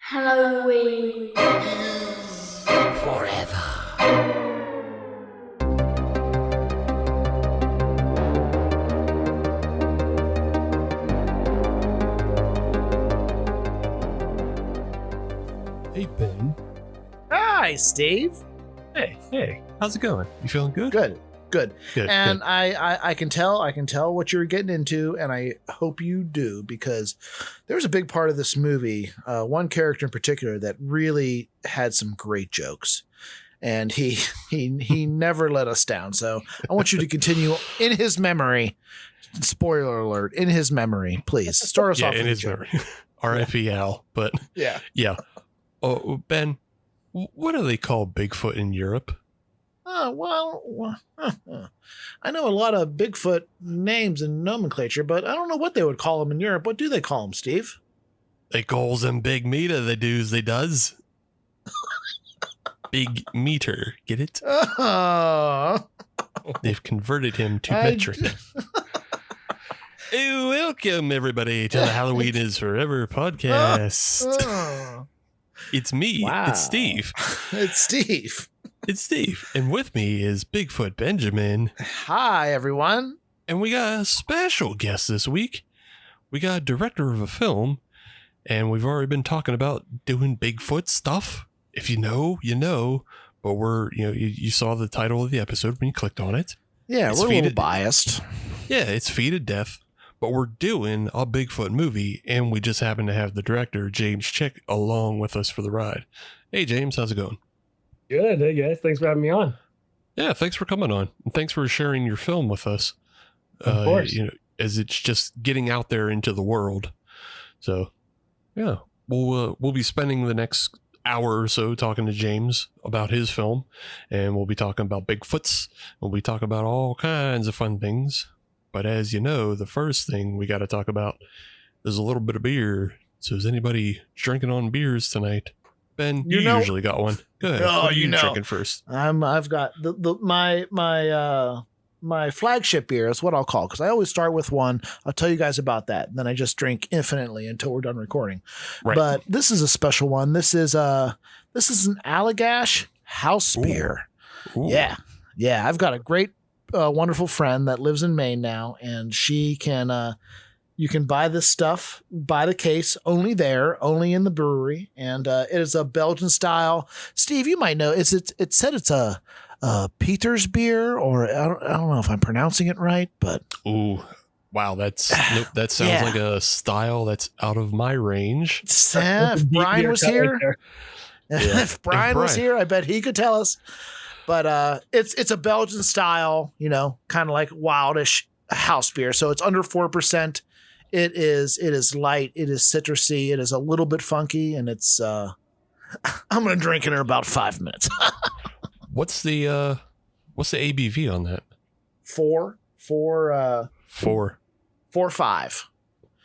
Halloween Forever. Hey, Ben. Hi, Steve. Hey, how's it going? You feeling good? Good. Good. And I can tell what you're getting into, and I hope you do, because there's a big part of this movie, one character in particular, that really had some great jokes, and he never let us down. So I want you to continue in his memory. Spoiler alert! In his memory, please start us off. In with his memory. R.I.P. Al. But yeah. Oh, Ben, what do they call Bigfoot in Europe? Well, I know a lot of Bigfoot names and nomenclature, but I don't know what they would call them in Europe. What do they call them, Steve? They calls them big meter. They does. Big meter. Get it? They've converted him to metric. Hey, welcome everybody to the Halloween is Forever podcast. It's me. Wow. It's Steve. It's Steve. And with me is Bigfoot Benjamin. Hi, everyone. And we got a special guest this week. We got a director of a film, and we've already been talking about doing Bigfoot stuff. If you know, you know. But you saw the title of the episode when you clicked on it. Yeah, we're a little biased. Yeah, it's Feed of Death. But we're doing a Bigfoot movie, and we just happen to have the director, James Chick, along with us for the ride. Hey, James, how's it going? Good. Hey, guys. Thanks for having me on. Yeah, thanks for coming on. And thanks for sharing your film with us. Of course. As it's just getting out there into the world. So, yeah, we'll be spending the next hour or so talking to James about his film, and we'll be talking about Bigfoots. We'll be talking about all kinds of fun things. But as you know, the first thing we got to talk about is a little bit of beer. So is anybody drinking on beers tonight? Ben, you usually got one. Go ahead. Oh, what are you drinking first? I've got my flagship beer is what I'll call, because I always start with one. I'll tell you guys about that, and then I just drink infinitely until we're done recording. Right. But this is a special one. This is an Allagash house beer. Ooh. Yeah. I've got a great, wonderful friend that lives in Maine now, and she can. You can buy this stuff by the case, only in the brewery, and it is a Belgian style. Steve, you might know. It said it's a Peter's beer, or I don't know if I'm pronouncing it right, but ooh, wow, that sounds like a style that's out of my range. If Brian was here, if Brian was here, I bet he could tell us. But it's a Belgian style, kind of like wildish house beer. So it's under 4%. It is light. It is citrusy. It is a little bit funky, and it's. I'm gonna drink it in about 5 minutes. What's the ABV on that? 4.5.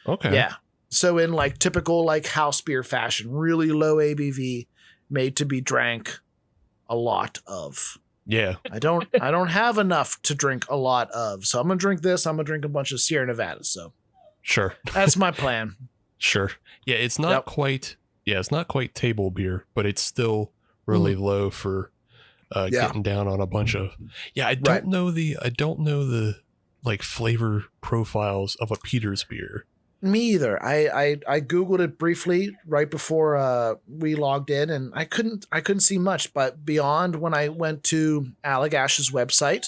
Okay. Yeah. So in like typical like house beer fashion, really low ABV, made to be drank a lot of. Yeah. I don't have enough to drink a lot of. So I'm gonna drink this. I'm gonna drink a bunch of Sierra Nevadas. So sure. That's my plan. Sure. Yeah, it's not quite table beer, but it's still really low for getting down on a bunch of. Yeah, I don't know the like flavor profiles of a Peter's beer. Me either. I Googled it briefly right before we logged in, and I couldn't see much, but beyond when I went to Allagash's website,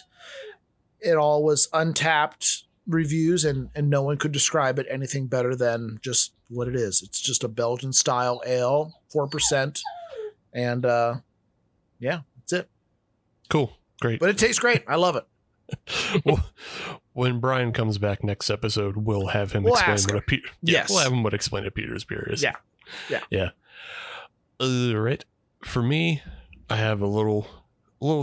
it all was untapped reviews, and no one could describe it anything better than just what it is. It's just a Belgian style ale, 4%, and that's it. Cool, great. But it tastes great. I love it. Well, when Brian comes back next episode, we'll have him explain we'll have him explain what Peter's beer is. Yeah. All right. For me, I have a little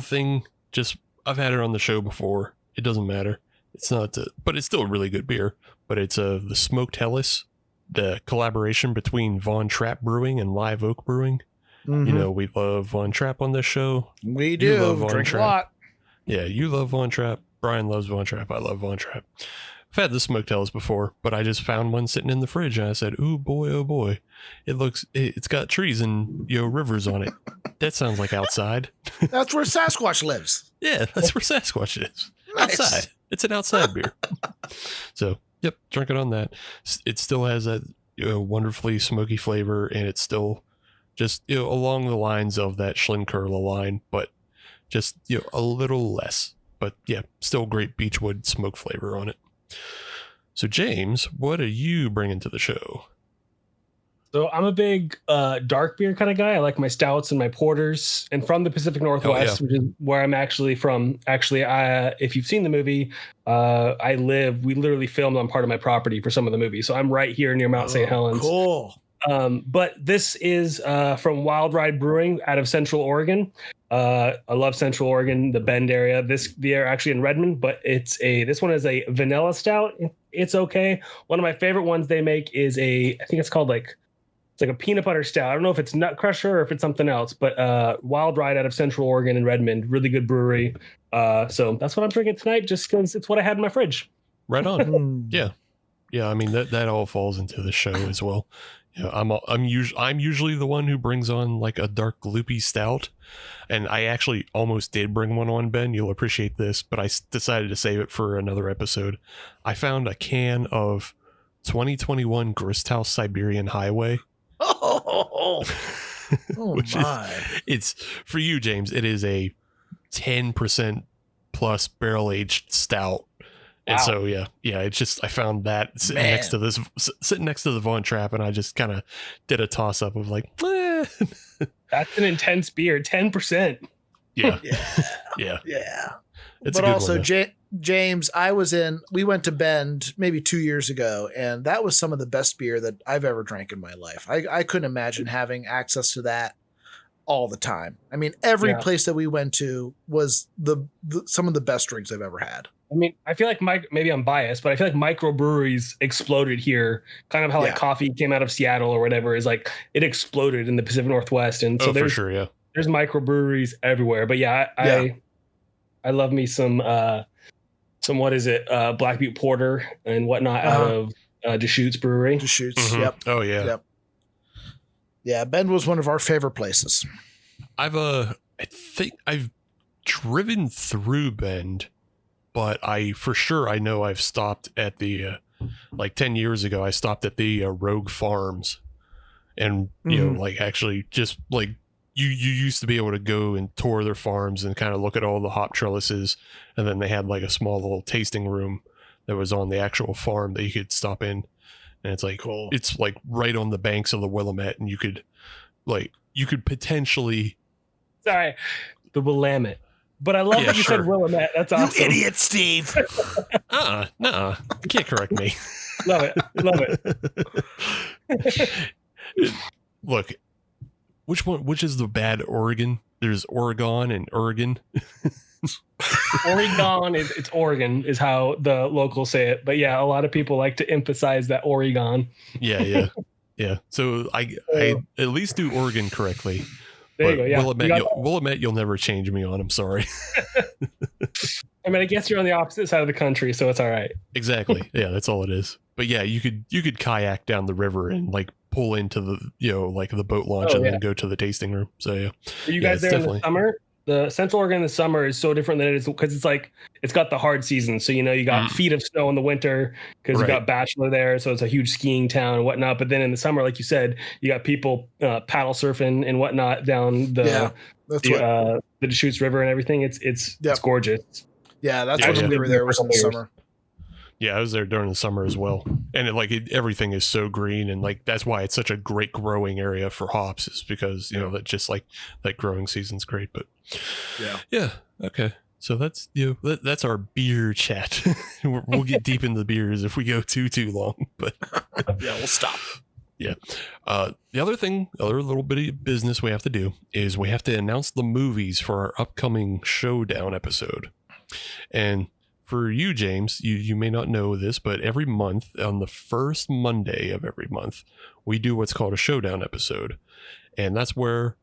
thing. Just I've had it on the show before. It doesn't matter. It's not, but it's still a really good beer. But it's the Smoked Helles, the collaboration between Von Trapp Brewing and Live Oak Brewing. Mm-hmm. We love Von Trapp on this show. We do. Drink a lot. Yeah, you love Von Trapp. Brian loves Von Trapp. I love Von Trapp. I've had the smoketails before, but I just found one sitting in the fridge and I said, "Ooh boy, oh boy, it's got trees and rivers on it. That sounds like outside." That's where Sasquatch lives. Yeah, that's where Sasquatch is. Nice. Outside. It's an outside beer. So, yep, drinking on that. It still has that wonderfully smoky flavor, and it's still just along the lines of that Schlenkerla line, but just a little less. But yeah, still great beechwood smoke flavor on it. So James, what are you bringing to the show? So I'm a big dark beer kind of guy. I like my stouts and my porters. And from the Pacific Northwest, which is where I'm actually from. Actually, if you've seen the movie, we literally filmed on part of my property for some of the movie. So I'm right here near Mount St. Helens. Cool. But this is from Wild Ride Brewing out of Central Oregon. I love Central Oregon, the Bend area. They're actually in Redmond, but this one is a vanilla stout. It's okay. One of my favorite ones they make is I think it's called it's like a peanut butter stout. I don't know if it's Nut Crusher or if it's something else, but Wild Ride out of Central Oregon in Redmond, really good brewery. So that's what I'm drinking tonight, just because it's what I had in my fridge. Right on. Yeah. I mean that all falls into the show as well. I'm usually the one who brings on like a dark gloopy stout, and I actually almost did bring one on, Ben. You'll appreciate this, but I decided to save it for another episode. I found a can of 2021 Gristhouse Siberian Highway. Oh It's for you, James. It is a 10% plus barrel aged stout. And so, it's just, I found that sitting next to the Vaughn Trap, and I just kind of did a toss up of like, That's an intense beer, 10%. Yeah. It's but also, James, we went to Bend maybe 2 years ago, and that was some of the best beer that I've ever drank in my life. I couldn't imagine having access to that all the time. I mean, every place that we went to was some of the best drinks I've ever had. I mean, I feel like maybe I'm biased, but I feel like microbreweries exploded here. Kind of how like coffee came out of Seattle or whatever, is like it exploded in the Pacific Northwest, and so there's microbreweries everywhere. But I love me some what is it, Black Butte Porter and whatnot out of Deschutes Brewery. Deschutes, mm-hmm. Yep. Oh yeah. Yep. Yeah, Bend was one of our favorite places. I think I've driven through Bend, but I know I've stopped at the like 10 years ago. I stopped at the Rogue Farms, and like actually just like you used to be able to go and tour their farms and kind of look at all the hop trellises, and then they had like a small little tasting room that was on the actual farm that you could stop in, and it's like cool. It's like right on the banks of the Willamette, and you could potentially the Willamette. But I love that you said Willamette. That's awesome. You idiot, Steve. No, you can't correct me. Love it. Look, which is the bad Oregon? There's Oregon and Oregon. Oregon it's Oregon is how the locals say it. But yeah, a lot of people like to emphasize that Oregon. Yeah. So I at least do Oregon correctly. There you go. Yeah. Willamette, you'll never change me on. I'm sorry. I mean, I guess you're on the opposite side of the country, so it's all right. Exactly. Yeah, that's all it is. But yeah, you could kayak down the river and like pull into the like the boat launch and then go to the tasting room. So yeah. Are you guys there in the summer? The Central Oregon in the summer is so different than it is because it's got the hard season. So, you got feet of snow in the winter because you got Bachelor there. So it's a huge skiing town and whatnot. But then in the summer, like you said, you got people paddle surfing and whatnot down the Deschutes River and everything. It's gorgeous. Yeah, that's what we were there was in the summer. Yeah, I was there during the summer as well. And everything is so green, and like that's why it's such a great growing area for hops, is because that just like that growing season's great. But yeah, okay. So that's that's our beer chat. We'll get deep into the beers if we go too long, but we'll stop. Yeah. The other little bit of business we have to do is we have to announce the movies for our upcoming Showdown episode. And for you, James, you may not know this, but every month on the first Monday of every month, we do what's called a Showdown episode. And that's where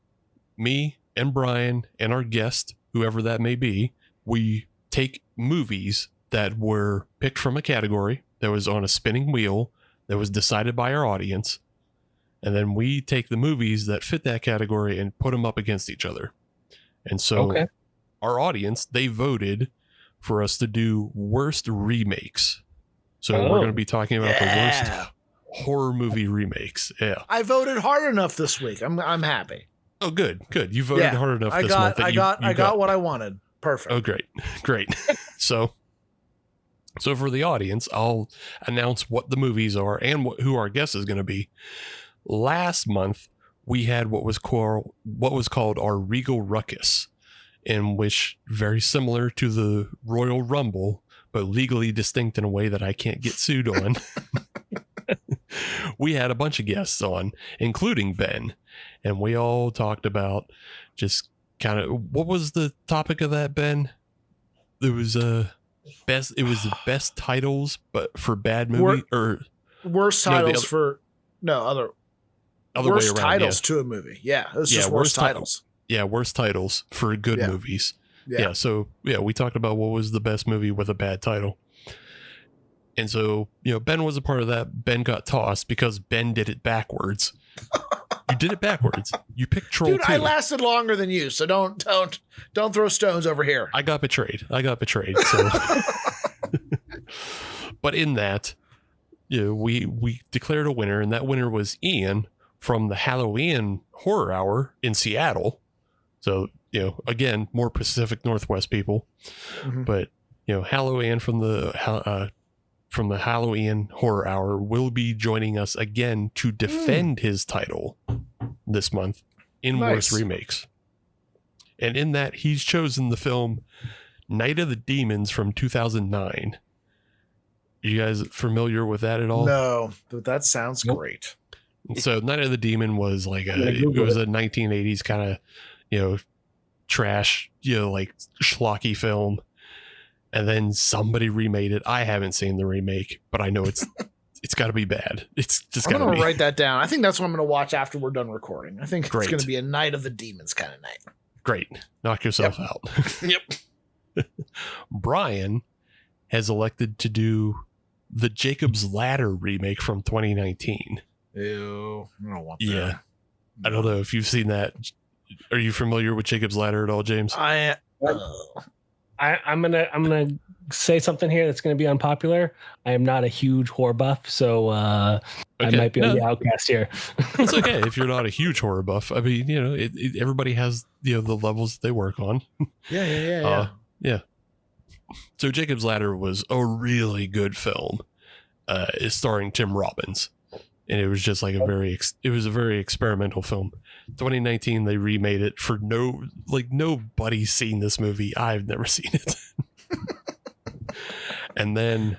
me and Brian and our guest, whoever that may be, we take movies that were picked from a category that was on a spinning wheel that was decided by our audience. And then we take the movies that fit that category and put them up against each other. And so our audience, they voted for us to do worst remakes. So we're going to be talking about the worst horror movie remakes. Yeah. I voted hard enough this week. I'm happy. Oh, good. You voted hard enough this month. I got what I wanted. Perfect. Oh, great. So for the audience, I'll announce what the movies are and who our guest is going to be. Last month, we had what was called our Regal Ruckus, in which, very similar to the Royal Rumble, but legally distinct in a way that I can't get sued on. We had a bunch of guests on, including Ben, and we all talked about just kind of, what was the topic of that, Ben? It was the best titles, but for bad movie, or worst titles for other worst way around, titles to a movie. Yeah, it was just worst titles. Worst titles for good movies. Yeah. So we talked about what was the best movie with a bad title. And so, Ben was a part of that. Ben got tossed because Ben did it backwards. You did it backwards. You picked Troll 2. I lasted longer than you, so don't throw stones over here. I got betrayed. So but in that, we declared a winner, and that winner was Ian from the Halloween Horror Hour in Seattle. So, again, more Pacific Northwest people. Mm-hmm. But, Halloween from the Halloween Horror Hour will be joining us again to defend his title this month in Worst Remakes. And in that, he's chosen the film Night of the Demons from 2009. Are you guys familiar with that at all? No, but that sounds great. So Night of the Demon was like it was a 1980s kind of, trash, like schlocky film. And then somebody remade it. I haven't seen the remake, but I know it's got to be bad. It's just I'm going to write that down. I think that's what I'm going to watch after we're done recording. I think it's going to be a Night of the Demons kind of night. Great. Knock yourself out. Yep. Brian has elected to do the Jacob's Ladder remake from 2019. Ew. I don't want that. Yeah. I don't know if you've seen that. Are you familiar with Jacob's Ladder at all, James? I'm gonna say something here that's gonna be unpopular. I am not a huge horror buff, so I might be on the outcast here. It's okay if you're not a huge horror buff. I mean, everybody has the levels that they work on. Yeah. So Jacob's Ladder was a really good film. It's starring Tim Robbins, and it was just like a very experimental film. 2019, they remade it for nobody's seen this movie. I've never seen it. And then,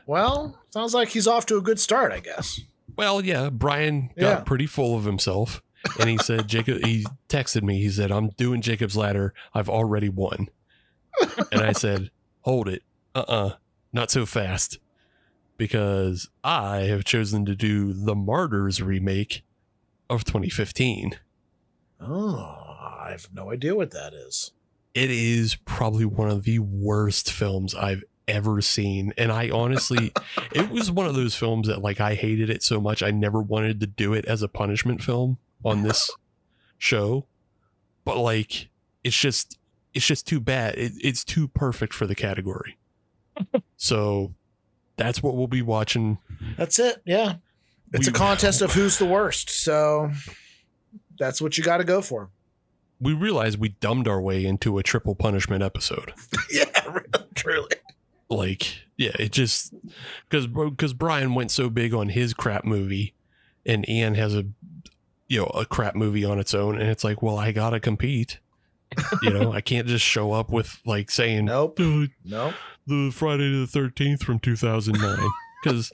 sounds like he's off to a good start, I guess. Well, yeah, Brian got pretty full of himself, and he said, he texted me. He said, "I'm doing Jacob's Ladder. I've already won." And I said, "Hold it. Not so fast. Because I have chosen to do the Martyrs remake of 2015. Oh, I have no idea what that is. It is probably one of the worst films I've ever seen. And I honestly, it was one of those films that I hated it so much. I never wanted to do it as a punishment film on this show. But it's just too bad. It's too perfect for the category. So that's what we'll be watching. That's it. Yeah. It's a contest of who's the worst. So that's what you got to go for. We realized we dumbed our way into a triple punishment episode. Yeah, truly. It just because Brian went so big on his crap movie, and Ian has a crap movie on its own, and it's I gotta compete. I can't just show up with saying nope. The Friday the 13th from 2009 because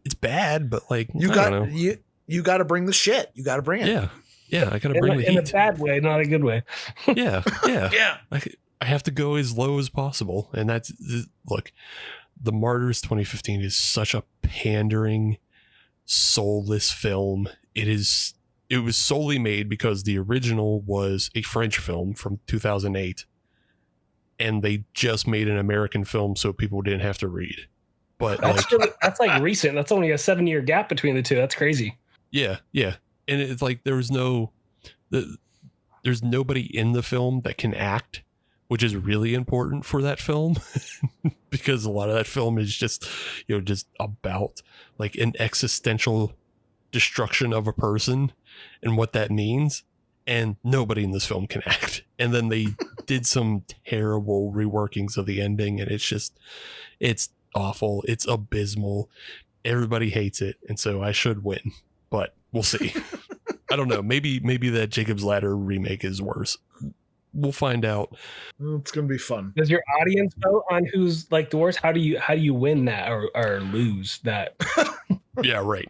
it's bad, but you got to bring the shit. You got to bring it. Yeah. I got to bring the heat in a bad way, not a good way. Yeah. I have to go as low as possible, and that's the Martyrs 2015 is such a pandering, soulless film. It was solely made because the original was a French film from 2008. and they just made an American film so people didn't have to read. But that's like recent. That's only a 7-year gap between the two. That's crazy. Yeah. And it's like there's nobody in the film that can act, which is really important for that film because a lot of that film is just about like an existential destruction of a person and what that means. And nobody in this film can act. And then they did some terrible reworkings of the ending. And it's awful. It's abysmal. Everybody hates it. And so I should win, but we'll see. I don't know. Maybe that Jacob's Ladder remake is worse. We'll find out. It's gonna be fun. Does your audience vote on who's like the worst? How do you win that or lose that? Yeah, right.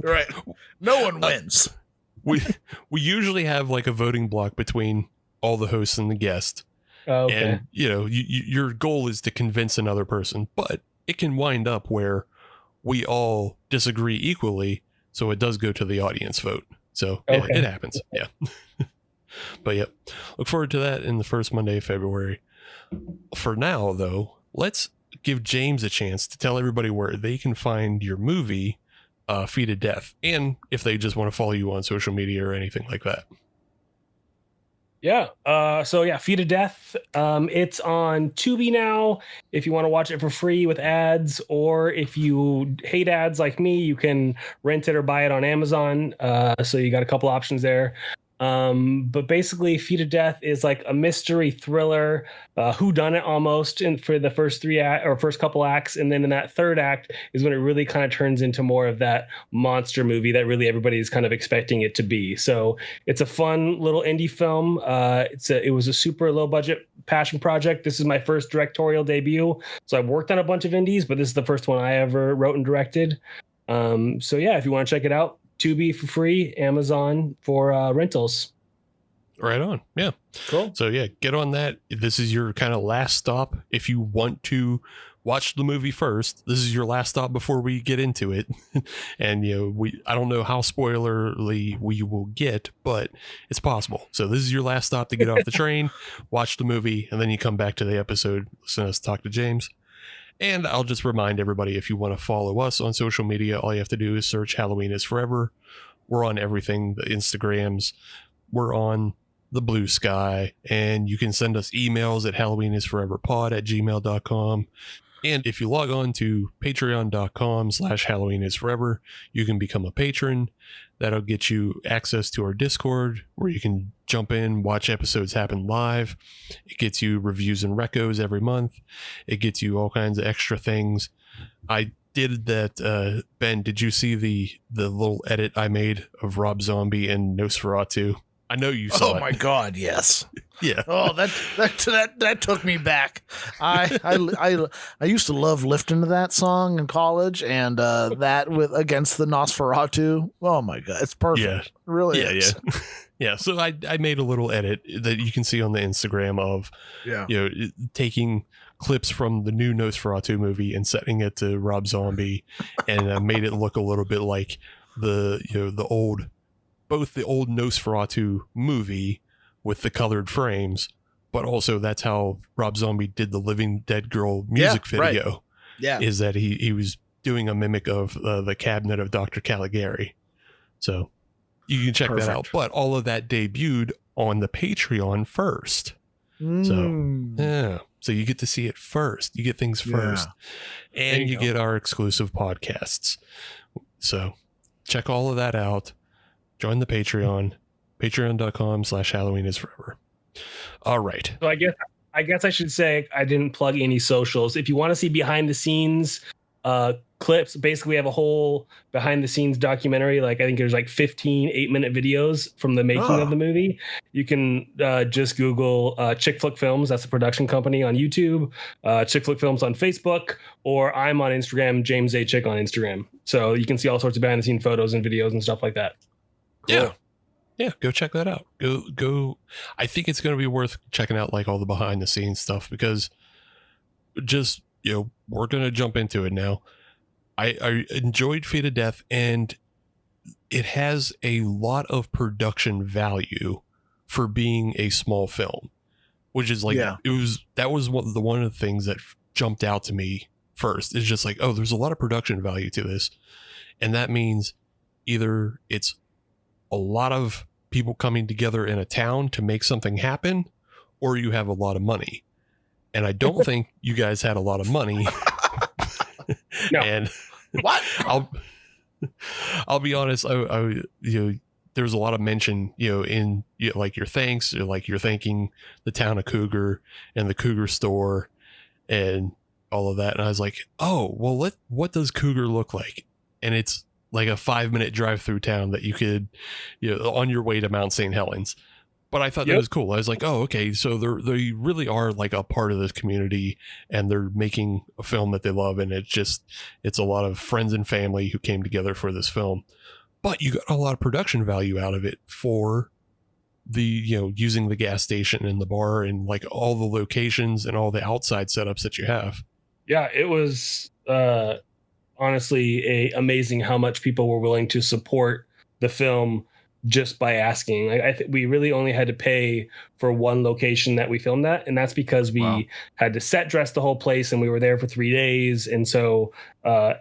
Right. No one wins. We usually have like a voting block between all the hosts and the guest. Oh, okay. And your goal is to convince another person, but it can wind up where we all disagree equally, so it does go to the audience vote. So yeah, it happens. Yeah. But yeah, look forward to that in the first Monday of February. For now, though, let's give James a chance to tell everybody where they can find your movie, Feed to Death, and if they just want to follow you on social media or anything like that. Yeah. So yeah, Feed to Death. It's on Tubi now. If you want to watch it for free with ads, or if you hate ads like me, you can rent it or buy it on Amazon. So you got a couple options there. But basically Feed to Death is like a mystery thriller, whodunit almost, and for the first first couple acts. And then in that third act is when it really kind of turns into more of that monster movie that really everybody is kind of expecting it to be. So it's a fun little indie film. It was a super low budget passion project. This is my first directorial debut. So I've worked on a bunch of indies, but this is the first one I ever wrote and directed. So yeah, if you want to check it out, Tubi for free, Amazon for rentals. Right on. Yeah. Cool. So yeah, get on that. This is your kind of last stop. If you want to watch the movie first, this is your last stop before we get into it. And I don't know how spoilerly we will get, but it's possible. So this is your last stop to get off the train, watch the movie, and then you come back to the episode, listen to us talk to James. And I'll just remind everybody, if you want to follow us on social media, all you have to do is search Halloween is Forever. We're on everything, the Instagrams. We're on the Blue Sky. And you can send us emails at halloweenisforeverpod@gmail.com. And if you log on to patreon.com/halloweenisforever, you can become a patron. That'll get you access to our Discord, where you can jump in, watch episodes happen live. It gets you reviews and recos every month. It gets you all kinds of extra things. I did that. Ben, did you see the little edit I made of Rob Zombie and Nosferatu? I know you saw it. Oh my God, yes. Yeah. Oh, that took me back. I used to love lifting to that song in college, and that with against the Nosferatu. Oh my God, it's perfect. Yeah. It really is. Yeah. Yeah. So I made a little edit that you can see on the Instagram of taking clips from the new Nosferatu movie and setting it to Rob Zombie, and made it look a little bit like both the old Nosferatu movie with the colored frames, but also that's how Rob Zombie did the Living Dead Girl music video. Right. Yeah. Is that he was doing a mimic of the Cabinet of Dr. Caligari. So you can check that out. But all of that debuted on the Patreon first. So yeah. So you get to see it first. You get things first. And you get our exclusive podcasts. So check all of that out. Join the Patreon, patreon.com/halloweenisforever. All right. So I guess I should say I didn't plug any socials. If you want to see behind the scenes clips, basically we have a whole behind the scenes documentary. Like I think there's like 15 8-minute videos from the making of the movie. You can just Google Chick Flick Films. That's a production company on YouTube. Chick Flick Films on Facebook, or I'm on Instagram, James A. Chick on Instagram. So you can see all sorts of behind the scene photos and videos and stuff like that. Cool. Yeah, go check that out. Go. I think it's going to be worth checking out, like all the behind the scenes stuff, because just, we're going to jump into it now. I enjoyed Feed to Death, and it has a lot of production value for being a small film. which is like, that was one of the things that jumped out to me first. It's just like, oh, there's a lot of production value to this. And that means either it's a lot of people coming together in a town to make something happen, or you have a lot of money. And I don't think you guys had a lot of money. No. And what? I'll be honest. There was a lot of mention, in like your thanks, like you're thanking the town of Cougar and the Cougar store and all of that. And I was like, oh, well, what does Cougar look like? And it's like a 5-minute drive through town that you could, on your way to Mount St. Helens. But I thought that was cool. I was like, oh, okay. So they really are like a part of this community, and they're making a film that they love. And it's a lot of friends and family who came together for this film, but you got a lot of production value out of it for the, using the gas station and the bar and like all the locations and all the outside setups that you have. Yeah, it was honestly amazing how much people were willing to support the film just by asking. I think we really only had to pay for one location that we filmed at, and that's because we had to set dress the whole place, and we were there for 3 days. And so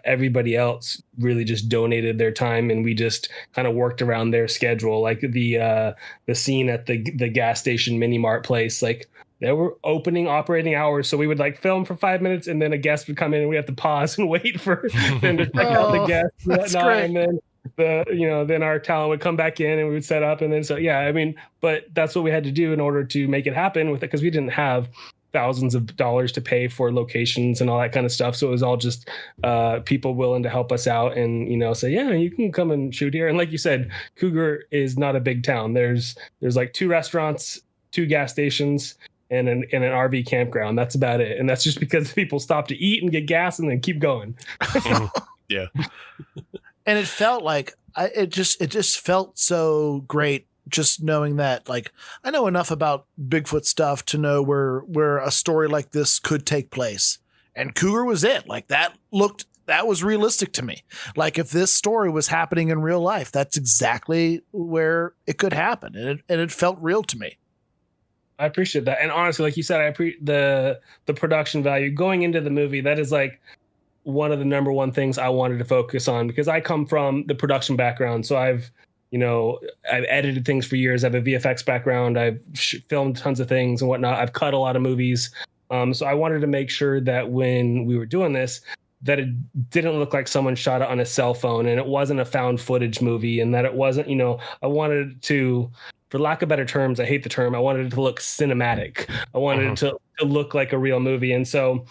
everybody else really just donated their time, and we just kind of worked around their schedule. Like the scene at the gas station mini mart place, like there were operating hours, so we would like film for 5 minutes, and then a guest would come in, and we have to pause and wait for them to check out the guest. That's great. And then then our talent would come back in and we would set up. And then, but that's what we had to do in order to make it happen with it, because we didn't have thousands of dollars to pay for locations and all that kind of stuff. So it was all just people willing to help us out and, say, yeah, you can come and shoot here. And like you said, Cougar is not a big town. There's like 2 restaurants, 2 gas stations, and an RV campground. That's about it. And that's just because people stop to eat and get gas and then keep going. Yeah. And it felt like it just felt so great just knowing that, like, I know enough about Bigfoot stuff to know where a story like this could take place. And Cougar was it. Like that was realistic to me. Like if this story was happening in real life, that's exactly where it could happen. And it felt real to me. I appreciate that. And honestly, like you said, I appreciate the production value going into the movie. That is like one of the number one things I wanted to focus on, because I come from the production background. So I've edited things for years. I have a VFX background. I've filmed tons of things and whatnot. I've cut a lot of movies. So I wanted to make sure that when we were doing this, that it didn't look like someone shot it on a cell phone, and it wasn't a found footage movie, and that it wasn't, I wanted to, for lack of better terms, I hate the term, I wanted it to look cinematic. I wanted it to look like a real movie. And so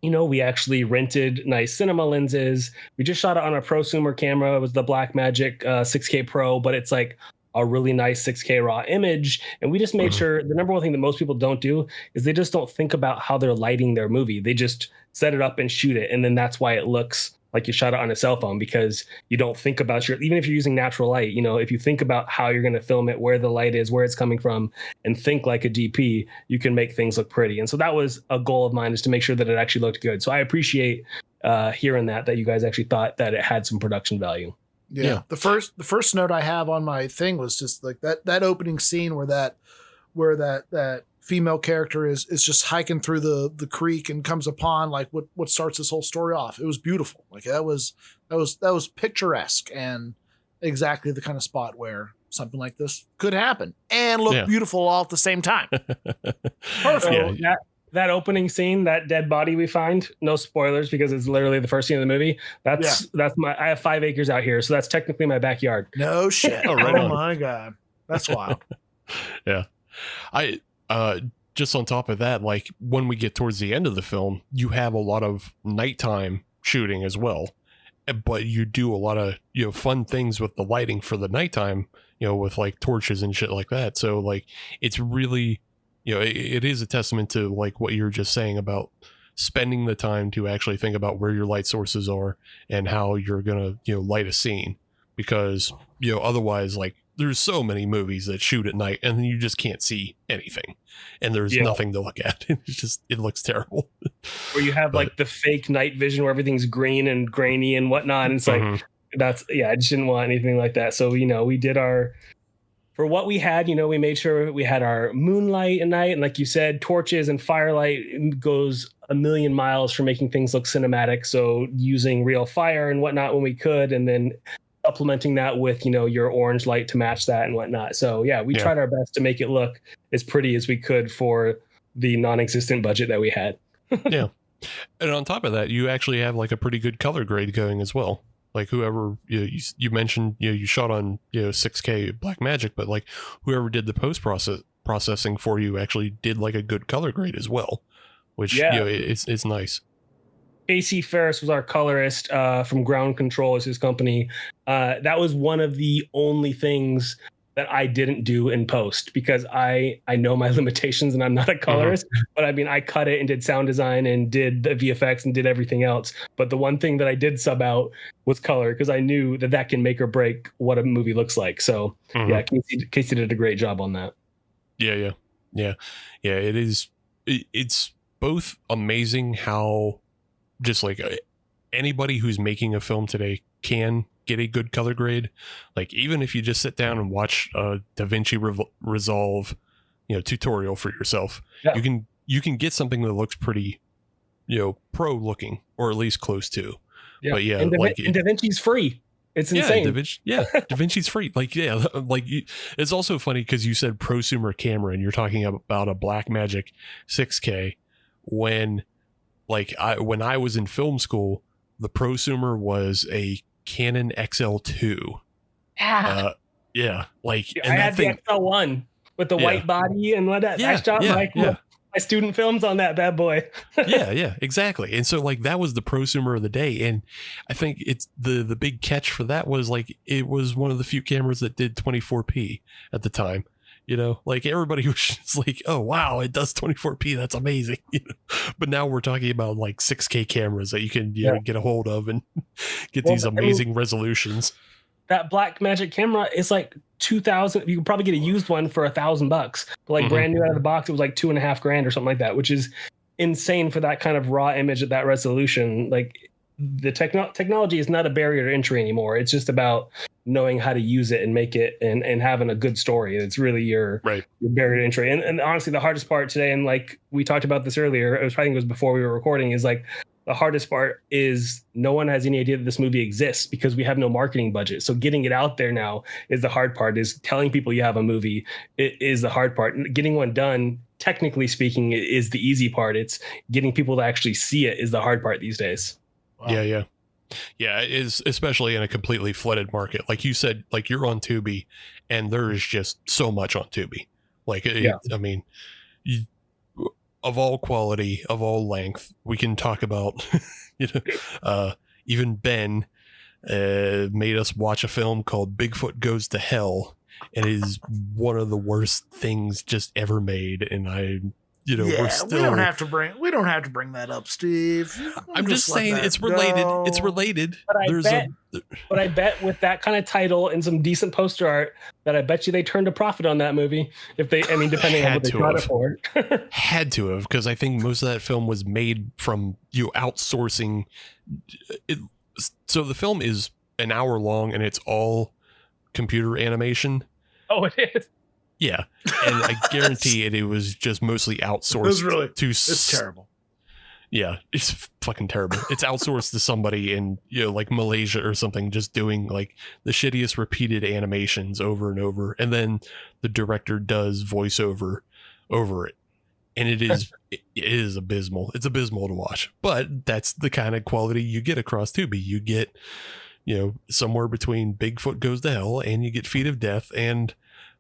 we actually rented nice cinema lenses. We just shot it on a prosumer camera. It was the Blackmagic 6K Pro, but it's like a really nice 6K raw image. And we just made sure, the number one thing that most people don't do is they just don't think about how they're lighting their movie. They just set it up and shoot it. And then that's why it looks like you shot it on a cell phone, because you don't think about even if you're using natural light, if you think about how you're going to film it, where the light is, where it's coming from, and think like a DP, you can make things look pretty. And so that was a goal of mine, is to make sure that it actually looked good. So I appreciate hearing that you guys actually thought that it had some production value. Yeah. The first note I have on my thing was just like that opening scene where that female character is just hiking through the creek and comes upon like what starts this whole story off. It was beautiful. Like that was picturesque and exactly the kind of spot where something like this could happen and look beautiful all at the same time. Perfect. Yeah. That opening scene, that dead body we find, no spoilers because it's literally the first scene of the movie. That's I have 5 acres out here, so that's technically my backyard. No shit. Oh, right on. My God. That's wild. Yeah. Just on top of that, like when we get towards the end of the film, you have a lot of nighttime shooting as well, but you do a lot of, fun things with the lighting for the nighttime, with like torches and shit like that. So like, it's really, it is a testament to like what you were just saying about spending the time to actually think about where your light sources are and how you're going to, light a scene, because, otherwise, like, there's so many movies that shoot at night and you just can't see anything and there's nothing to look at. It looks terrible. Or you have like the fake night vision where everything's green and grainy and whatnot. And it's like, I just didn't want anything like that. So, we did our for what we had, we made sure we had our moonlight at night. And like you said, torches and firelight goes a million miles for making things look cinematic. So using real fire and whatnot when we could, and then supplementing that with, your orange light to match that and whatnot. So we tried our best to make it look as pretty as we could for the non-existent budget that we had. Yeah. And on top of that, you actually have like a pretty good color grade going as well. Like whoever you mentioned, you shot on 6K Blackmagic, but like whoever did the processing for you actually did like a good color grade as well, which it's nice. AC Ferris was our colorist from Ground Control, is his company. That was one of the only things that I didn't do in post, because I know my limitations and I'm not a colorist, but I mean, I cut it and did sound design and did the VFX and did everything else. But the one thing that I did sub out was color, because I knew that can make or break what a movie looks like. So Casey did a great job on that. Yeah. It is. It's both amazing how just like anybody who's making a film today can get a good color grade. Like even if you just sit down and watch a DaVinci Resolve tutorial for yourself, you can get something that looks pretty pro looking, or at least close to. But and DaVinci's free. It's insane. DaVinci's free. It's also funny because you said prosumer camera and you're talking about a Blackmagic 6K when I was in film school, the prosumer was a Canon XL2. I and had the XL1 with the white body and what that. I shot my student films on that bad boy. Exactly. And so like that was the prosumer of the day, and I think it's the big catch for that was like it was one of the few cameras that did 24p at the time. Like everybody was just like, oh wow, it does 24p, that's amazing. But now we're talking about like 6K cameras that you can get a hold of and get these amazing resolutions. That Blackmagic camera is like $2,000. You could probably get a used one for $1,000, but like brand new out of the box, it was like $2,500 or something like that, which is insane for that kind of raw image at that resolution. Like the technology is not a barrier to entry anymore. It's just about knowing how to use it and make it and having a good story. It's really your barrier to entry. And honestly, the hardest part today, and like we talked about this earlier, I think it was before we were recording, is like the hardest part is no one has any idea that this movie exists because we have no marketing budget. So getting it out there now is the hard part. Is telling people you have a movie is the hard part. Getting one done, technically speaking, is the easy part. It's getting people to actually see it is the hard part these days. Wow. Yeah, it is, especially in a completely flooded market. Like you said, like you're on Tubi and there is just so much on Tubi. Like, I mean, of all quality, of all length, we can talk about, even Ben made us watch a film called Bigfoot Goes to Hell. And it is one of the worst things just ever made. And we don't have to bring that up, Steve. I'm just saying it's related. Go. It's related. But I bet with that kind of title and some decent poster art that I bet you they turned a profit on that movie. Depending on what they got it for. Had to have, because I think most of that film was made from outsourcing it. So the film is an hour long and it's all computer animation. Oh, it is. Yeah, and I guarantee it was just mostly outsourced. It's terrible. Yeah, it's fucking terrible. It's outsourced to somebody in like Malaysia or something, just doing like the shittiest repeated animations over and over, and then the director does voiceover over it, and it is abysmal. It's abysmal to watch, but that's the kind of quality you get across Tubi. You get somewhere between Bigfoot Goes to Hell and you get Feet of Death and.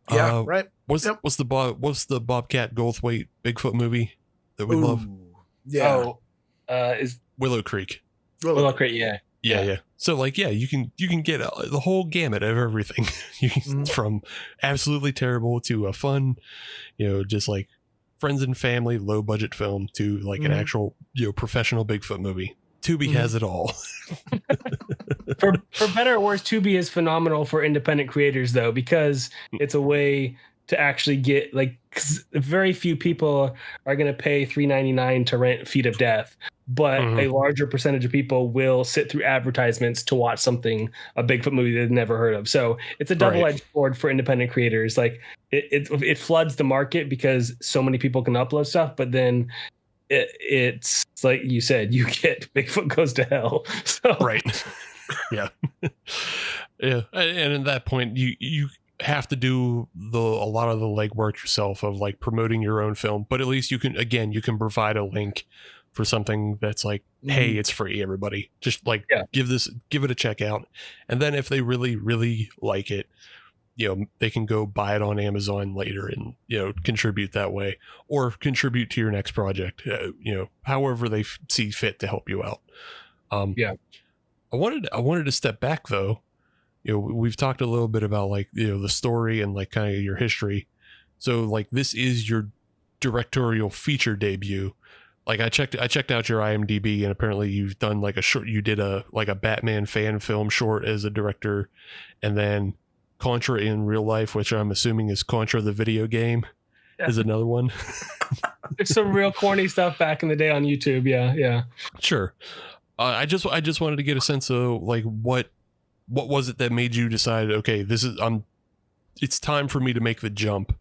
Right. What's the Bobcat Goldthwait Bigfoot movie that we love? Yeah. Is Willow Creek. Willow Creek, yeah. So like, you can get the whole gamut of everything. From absolutely terrible to a fun, just like friends and family, low budget film to like an actual, professional Bigfoot movie. Tubi has it all. for better or worse, Tubi is phenomenal for independent creators, though, because it's a way to actually get very few people are going to pay $3.99 to rent Feet of Death. but a larger percentage of people will sit through advertisements to watch a Bigfoot movie they've never heard of. So it's a double-edged sword for independent creators. Like it floods the market because so many people can upload stuff, but then it's like you said, you get Bigfoot Goes to Hell. So. Right. Yeah. Yeah. And at that point, you have to do a lot of the legwork yourself of like promoting your own film, but at least you can provide a link for something that's like, hey, it's free, everybody. Just like give it a check out. And then if they really, really like it, they can go buy it on Amazon later and, contribute that way, or contribute to your next project, however they see fit to help you out. I wanted to step back though. We've talked a little bit about like, the story and like kind of your history. So like this is your directorial feature debut. Like I checked out your IMDb, and apparently you've done like you did a Batman fan film short as a director, and then Contra in Real Life, which I'm assuming is Contra the video game, is another one. There's some real corny stuff back in the day on YouTube. Yeah. Sure. I just wanted to get a sense of like what was it that made you decide, okay, it's time for me to make the jump.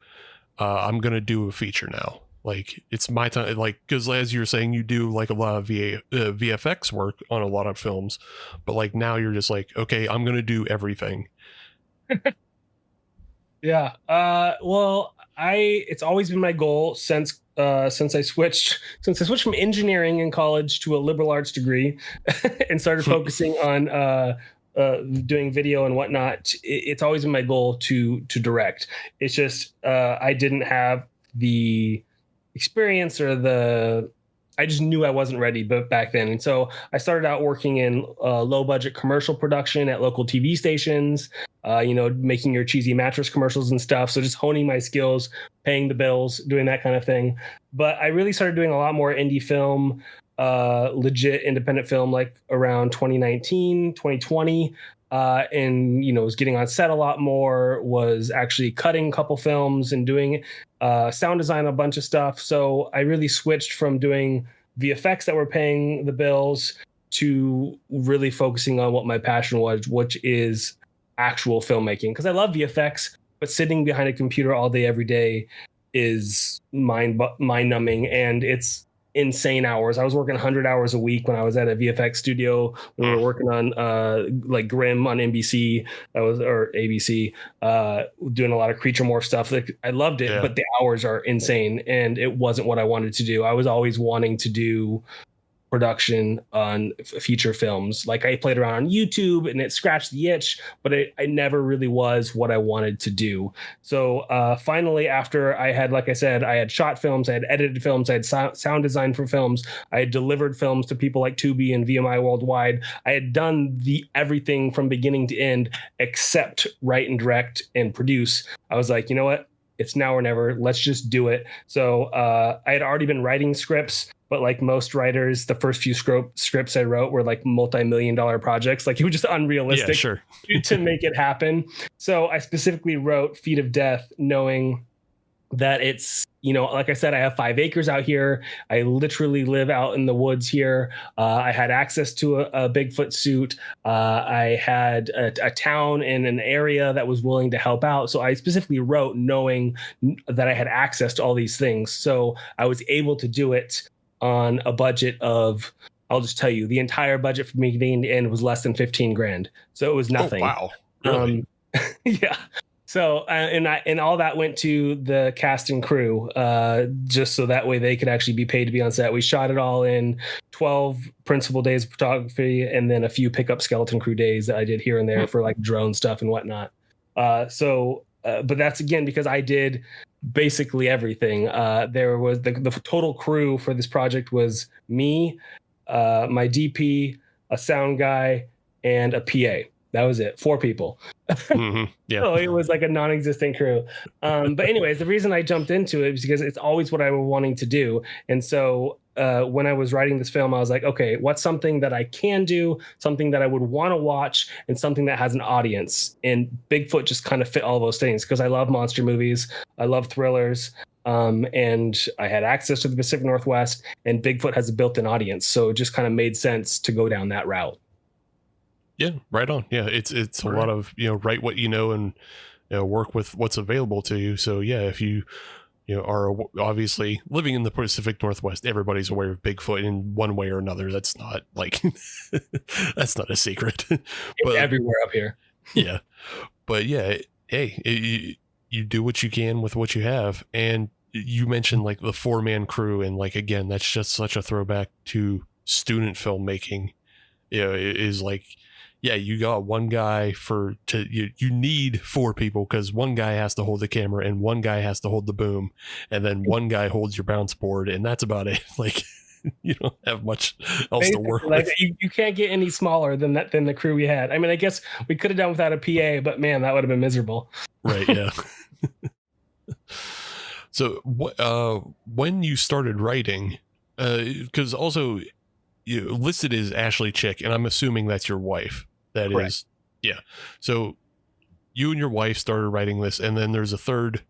I'm going to do a feature now. Like it's my time, like, because as you're saying, you do like a lot of VFX work on a lot of films, but like now you're just like, okay, I'm going to do everything. Yeah. Well, it's always been my goal since I switched from engineering in college to a liberal arts degree and started focusing on doing video and whatnot. It's always been my goal to direct. It's just I didn't have the experience or I just knew I wasn't ready back then. And so I started out working in low budget commercial production at local TV stations, making your cheesy mattress commercials and stuff. So just honing my skills, paying the bills, doing that kind of thing. But I really started doing a lot more indie film, legit independent film, like around 2019, 2020. And, was getting on set a lot more, was actually cutting a couple films and doing sound design, a bunch of stuff. So I really switched from doing VFX that were paying the bills to really focusing on what my passion was, which is actual filmmaking. Because I love VFX, but sitting behind a computer all day, every day is mind numbing, and it's insane hours. I was working 100 hours a week when I was at a VFX studio. We were working on like Grimm on NBC, or ABC, doing a lot of creature morph stuff. Like, I loved it, but the hours are insane, and it wasn't what I wanted to do. I was always wanting to do production on feature films. Like, I played around on YouTube and it scratched the itch, but it never really was what I wanted to do. So finally, after I had, like I said, I had shot films, I had edited films, I had sound design for films, I had delivered films to people like Tubi and VMI Worldwide. I had done everything from beginning to end except write and direct and produce. I was like, you know what? It's now or never. Let's just do it. So I had already been writing scripts, but like most writers, the first few scripts I wrote were like multi-million-dollar projects. Like, it was just unrealistic to make it happen. So I specifically wrote Feet of Death, knowing that it's, like I said, I have 5 acres out here. I literally live out in the woods here. I had access to a Bigfoot suit. I had a town in an area that was willing to help out. So I specifically wrote knowing that I had access to all these things. So I was able to do it on a budget of, I'll just tell you, the entire budget from beginning to end was less than $15,000. So it was nothing. Oh, wow. Really? Yeah. So, and all that went to the cast and crew, just so that way they could actually be paid to be on set. We shot it all in 12 principal days of photography, and then a few pickup skeleton crew days that I did here and there for like drone stuff and whatnot. But that's, again, because I did basically everything. There was the total crew for this project was me, my DP, a sound guy, and a PA. That was it. 4 people. Mm-hmm. Yeah. So it was like a non-existent crew. But anyways, the reason I jumped into it was because it's always what I was wanting to do. And so when I was writing this film, I was like, okay, what's something that I can do, something that I would want to watch, and something that has an audience? And Bigfoot just kind of fit all those things because I love monster movies, I love thrillers, and I had access to the Pacific Northwest, and Bigfoot has a built-in audience, so it just kind of made sense to go down that route. Yeah, right on. Yeah, it's a lot of, write what you know and work with what's available to you. So yeah, if you are obviously living in the Pacific Northwest, everybody's aware of Bigfoot in one way or another. That's not like that's not a secret. But everywhere up here. Yeah, but yeah, hey, you do what you can with what you have, and you mentioned like the 4-man crew, and like again, that's just such a throwback to student filmmaking. It is like, yeah, you got one guy you need 4 people because one guy has to hold the camera and one guy has to hold the boom, and then one guy holds your bounce board, and that's about it. Like, you don't have much else to work with. You can't get any smaller than the crew we had. I mean, I guess we could have done without a PA, but man, that would have been miserable. Right? Yeah. So, when you started writing, because also you listed as Ashley Chick, and I'm assuming that's your wife. That Correct. Is, yeah. So you and your wife started writing this, and then there's a third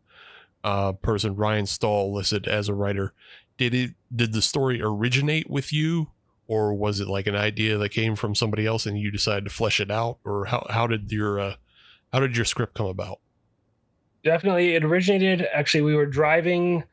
person, Ryan Stahl, listed as a writer. Did the story originate with you, or was it like an idea that came from somebody else and you decided to flesh it out, or how did your script come about? Definitely, it originated. Actually, we were driving.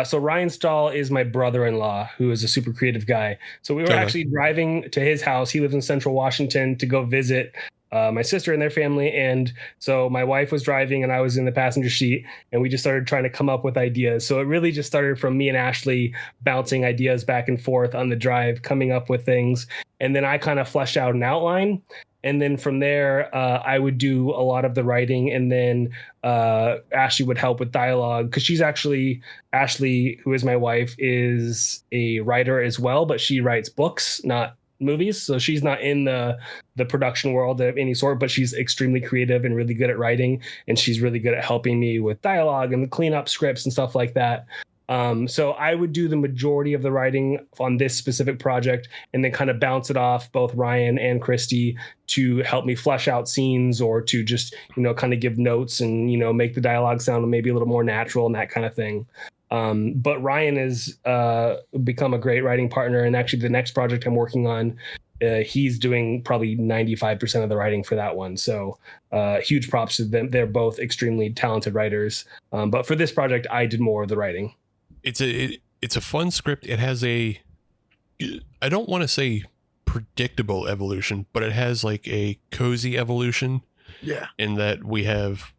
So Ryan Stahl is my brother-in-law, who is a super creative guy. So we were actually driving to his house. He lives in Central Washington, to go visit my sister and their family. And so my wife was driving and I was in the passenger seat, and we just started trying to come up with ideas. So it really just started from me and Ashley bouncing ideas back and forth on the drive, coming up with things. And then I kind of fleshed out an outline. And then from there, I would do a lot of the writing, and then Ashley would help with dialogue, because Ashley, who is my wife, is a writer as well, but she writes books, not movies. So she's not in the production world of any sort, but she's extremely creative and really good at writing, and she's really good at helping me with dialogue and clean up scripts and stuff like that. So I would do the majority of the writing on this specific project, and then kind of bounce it off both Ryan and Christy to help me flesh out scenes, or to just, kind of give notes and, make the dialogue sound maybe a little more natural and that kind of thing. But Ryan has become a great writing partner. And actually the next project I'm working on, he's doing probably 95% of the writing for that one. So huge props to them. They're both extremely talented writers. But for this project, I did more of the writing. It's a fun script. It has I don't want to say predictable evolution, but it has like a cozy evolution. Yeah. In that we have,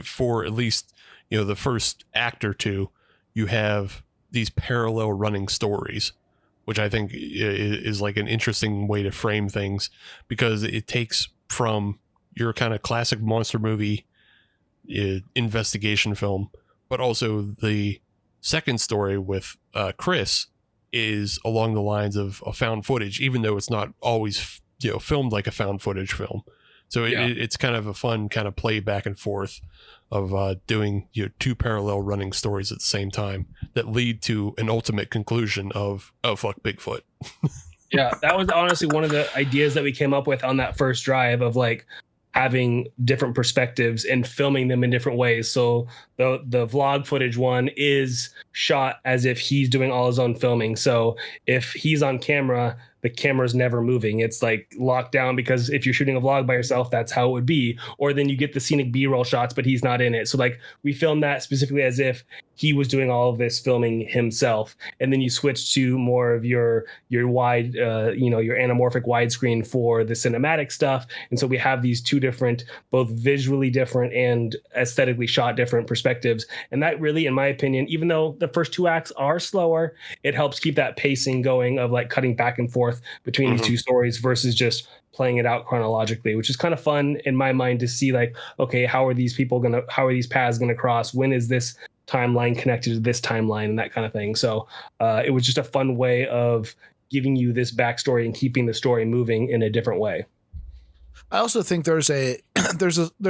for at least, the first act or two, you have these parallel running stories, which I think is like an interesting way to frame things, because it takes from your kind of classic monster movie investigation film, but also the second story with Chris is along the lines of a found footage, even though it's not always filmed like a found footage film. So it's kind of a fun kind of play back and forth of doing 2 parallel running stories at the same time that lead to an ultimate conclusion of, oh, fuck Bigfoot. Yeah, that was honestly one of the ideas that we came up with on that first drive, of like having different perspectives and filming them in different ways. So the vlog footage one is shot as if he's doing all his own filming. So if he's on camera, the camera's never moving. It's like locked down, because if you're shooting a vlog by yourself, that's how it would be. Or then you get the scenic B-roll shots, but he's not in it. So like we filmed that specifically as if he was doing all of this filming himself. And then you switch to more of your wide, your anamorphic widescreen for the cinematic stuff. And so we have these 2 different, both visually different and aesthetically shot different perspectives. And that really, in my opinion, even though the first 2 acts are slower, it helps keep that pacing going of like cutting back and forth between these 2 stories versus just playing it out chronologically, which is kind of fun in my mind to see, like, okay, how are these paths gonna cross? When is this timeline connected to this timeline, and that kind of thing. So it was just a fun way of giving you this backstory and keeping the story moving in a different way. I also think there's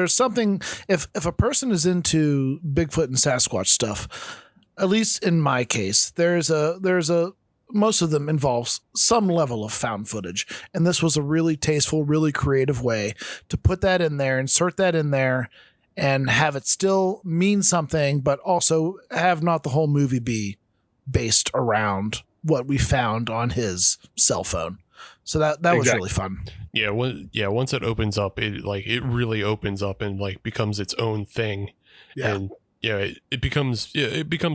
something, if a person is into Bigfoot and Sasquatch stuff, at least in my case, there's a most of them involves some level of found footage. And this was a really tasteful, really creative way to put that in there, insert that in there, and have it still mean something, but also have not the whole movie be based around what we found on his cell phone. So that was really fun. Yeah. Once it opens up, it really opens up and like becomes its own thing. Yeah. And it becomes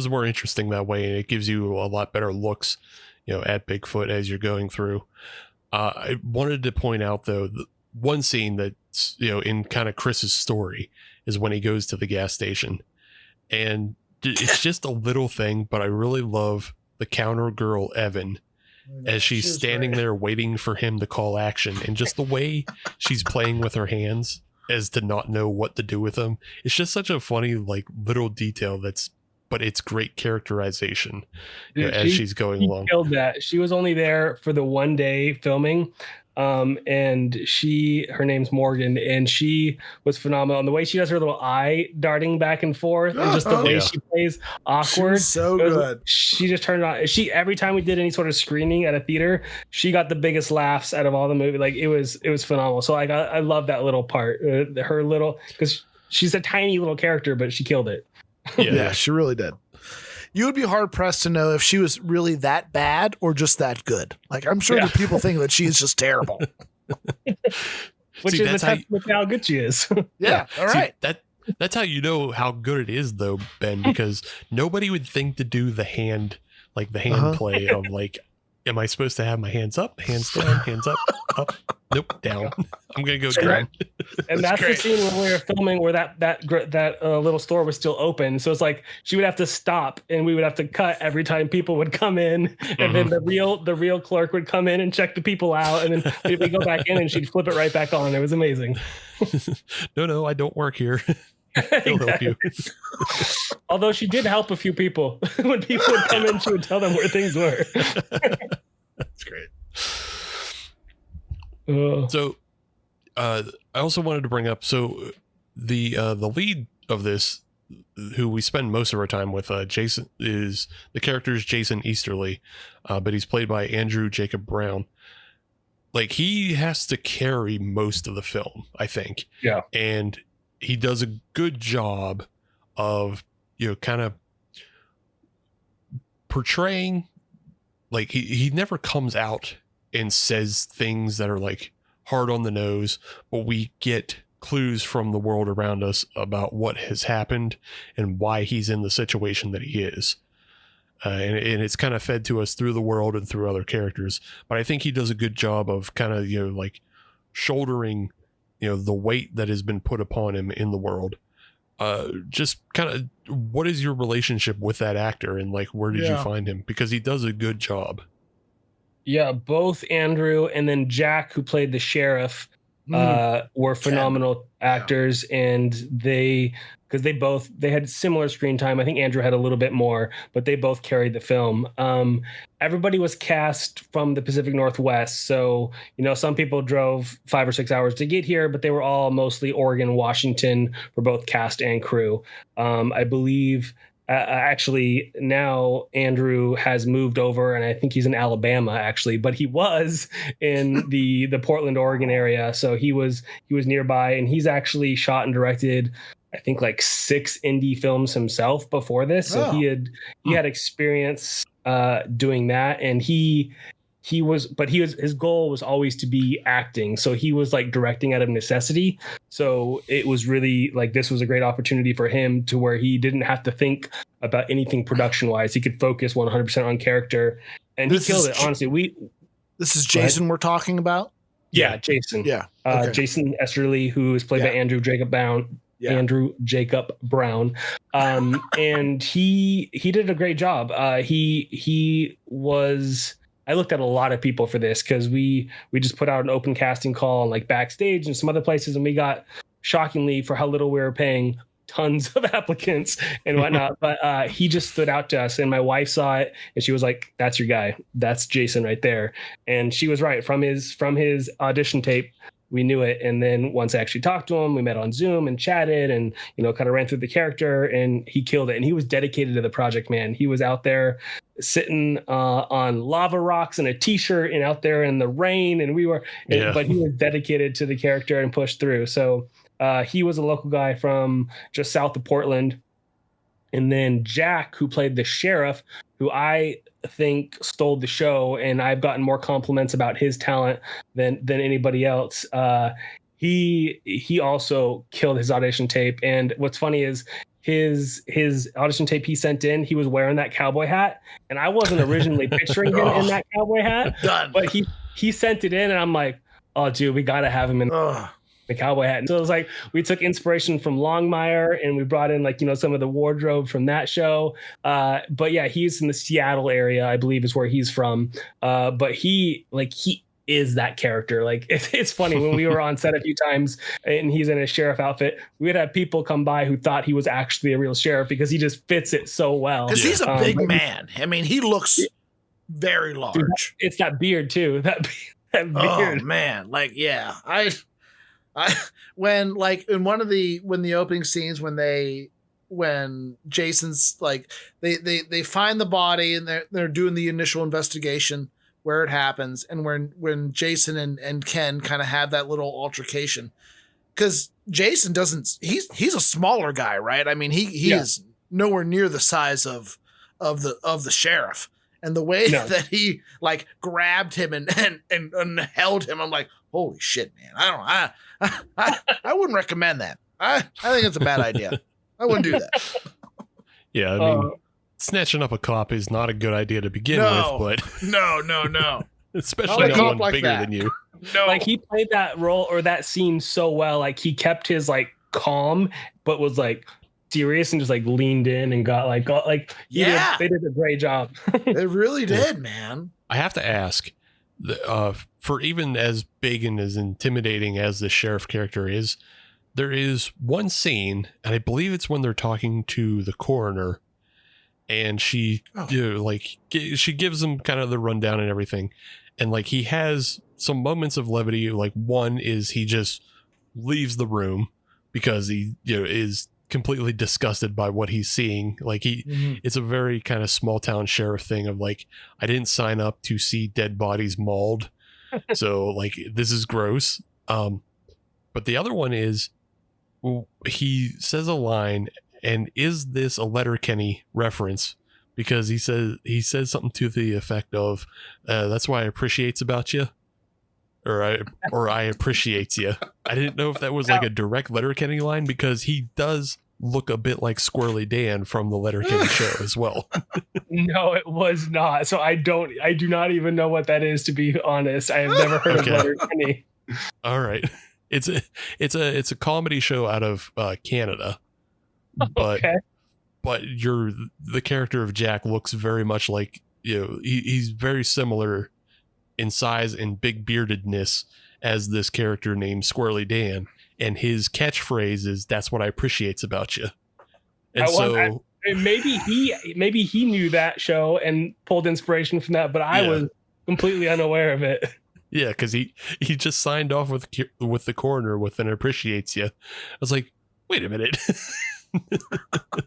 more interesting that way, and it gives you a lot better looks, at Bigfoot as you're going through. I wanted to point out though, one scene that's, in kind of Chris's story is when he goes to the gas station, and it's just a little thing, but I really love the counter girl, Evan, as she's standing there waiting for him to call action, and just the way she's playing with her hands as to not know what to do with them. It's just such a funny, like, little detail but it's great characterization. Dude, as she's going along. Killed that. She was only there for the one day filming. And her name's Morgan, and she was phenomenal. And the way she does her little eye darting back and forth, and just the way she plays awkward, so good. She just turned on. Every time we did any sort of screening at a theater, she got the biggest laughs out of all the movie. Like it was phenomenal. So like I love that little part, her little, because she's a tiny little character, but she killed it. Yeah, she really did. You would be hard pressed to know if she was really that bad or just that good. Like, I'm sure that people think that she's just terrible. Which is how good she is. Yeah. All right. That's how you know how good it is, though, Ben, because nobody would think to do the hand play of like, am I supposed to have my hands up, hands down, hands up, nope, down. I'm gonna go down. And that's the scene when we were filming where that little store was still open. So it's like she would have to stop, and we would have to cut every time people would come in, and then the real clerk would come in and check the people out, and then we'd go back in, and she'd flip it right back on. It was amazing. No, I don't work here. He'll help you. Although she did help a few people. When people would come in, she would tell them where things were. That's great. So I also wanted to bring up, so the lead of this, who we spend most of our time with, Jason, is the character is Jason Easterly, but he's played by Andrew Jacob Brown. Like, he has to carry most of the film, I think. Yeah. And he does a good job of, kind of portraying, like, he never comes out and says things that are like hard on the nose, but we get clues from the world around us about what has happened and why he's in the situation that he is. And it's kind of fed to us through the world and through other characters. But I think he does a good job of kind of, like shouldering, the weight that has been put upon him in the world. Just kind of, what is your relationship with that actor, and like, where did you find him? Because he does a good job. Yeah, both Andrew and then Jack, who played the sheriff, were phenomenal actors, and they had similar screen time. I think Andrew had a little bit more, but they both carried the film. Everybody was cast from the Pacific Northwest, so some people drove 5 or 6 hours to get here, but they were all mostly Oregon, Washington for both cast and crew. I believe actually now Andrew has moved over, and I think he's in Alabama actually, but he was in the Portland, Oregon area, so he was nearby, and he's actually shot and directed, I think, like 6 indie films himself before this. So he had experience doing that, and his goal was always to be acting. So he was like directing out of necessity. So it was really like, this was a great opportunity for him to where he didn't have to think about anything production wise. He could focus 100% on character, and he killed it. Honestly, this is Jason we're talking about. Yeah, Jason. Yeah. Okay. Jason Esterly, who is played by Andrew Jacob Brown. Yeah. Andrew Jacob Brown. And he did a great job. He was, I looked at a lot of people for this because we just put out an open casting call and like backstage and some other places, and we got, shockingly for how little we were paying, tons of applicants and whatnot. But he just stood out to us, and my wife saw it and she was like, that's your guy. That's Jason right there. And she was right. From his audition tape, we knew it. And then once I actually talked to him, we met on Zoom and chatted and, kind of ran through the character, and he killed it. And he was dedicated to the project, man. He was out there sitting on lava rocks in a t-shirt and out there in the rain, and but he was dedicated to the character and pushed through. So he was a local guy from just south of Portland. And then Jack, who played the sheriff, who I think stole the show, and I've gotten more compliments about his talent than anybody else. He also killed his audition tape. And what's funny is his audition tape he sent in, he was wearing that cowboy hat, and I wasn't originally picturing him in that cowboy hat. Done. But he sent it in, and I'm like, oh, dude, we got to have him in the cowboy hat. And so it was like we took inspiration from Longmire, and we brought in some of the wardrobe from that show. But yeah, he's in the Seattle area, I believe is where he's from. But he is that character. Like it's funny when we were on set a few times and he's in a sheriff outfit, we would have people come by who thought he was actually a real sheriff because he just fits it so well. Because he's a big man. I mean, he looks very large. Dude, it's that beard too. That beard. Oh man, I when in one of the opening scenes when Jason's they find the body and they're doing the initial investigation where it happens, and when Jason and Ken kind of have that little altercation, because Jason he's a smaller guy, right? I mean he is nowhere near the size of the sheriff, and the way that he grabbed him and held him, I'm like, holy shit, man! I wouldn't recommend that. I think it's a bad idea. I wouldn't do that. Yeah, I mean, snatching up a cop is not a good idea to begin with, but no. Especially not one bigger than you. No, he played that role or that scene so well. Like he kept his calm, but was serious and just leaned in and got they did a great job. They really did, man. I have to ask, for even as big and as intimidating as the sheriff character is, there is one scene, and I believe it's when they're talking to the coroner, and she she gives him kind of the rundown and everything, and he has some moments of levity. One is he just leaves the room because he is completely disgusted by what he's seeing. It's a very kind of small town sheriff thing of I didn't sign up to see dead bodies mauled, so this is gross. But the other one is he says a line, and is this a Letterkenny reference? Because he says something to the effect of, "That's why I appreciates about you," or I appreciates you. I didn't know if that was a direct Letterkenny line, because he does look a bit like Squirrely Dan from the Letterkenny show as well. No, it was not. So I do not even know what that is, to be honest. I have never heard of Letterkenny. All right. It's a comedy show out of Canada, but the character of Jack looks very much like he's very similar in size and big beardedness as this character named Squirrely Dan, and his catchphrase is "That's what I appreciates about you." And maybe he knew that show and pulled inspiration from that, but I was completely unaware of it. Yeah, because he just signed off with the coroner with an appreciates you. I was like, wait a minute.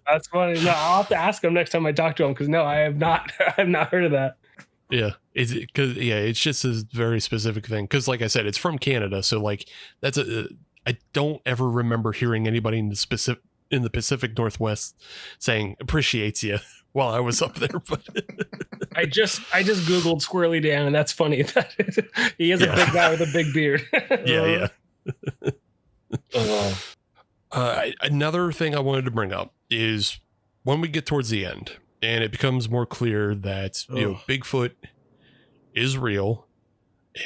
That's funny. No, I'll have to ask him next time I talk to him, because no, I have not heard of that. Yeah, it's just a very specific thing. Because like I said, it's from Canada, so I don't ever remember hearing anybody in the Pacific Northwest saying appreciates you while I was up there. But I just Googled Squirrely Dan, and that's funny. He is a big guy with a big beard. Yeah. Another thing I wanted to bring up is when we get towards the end and it becomes more clear that Bigfoot is real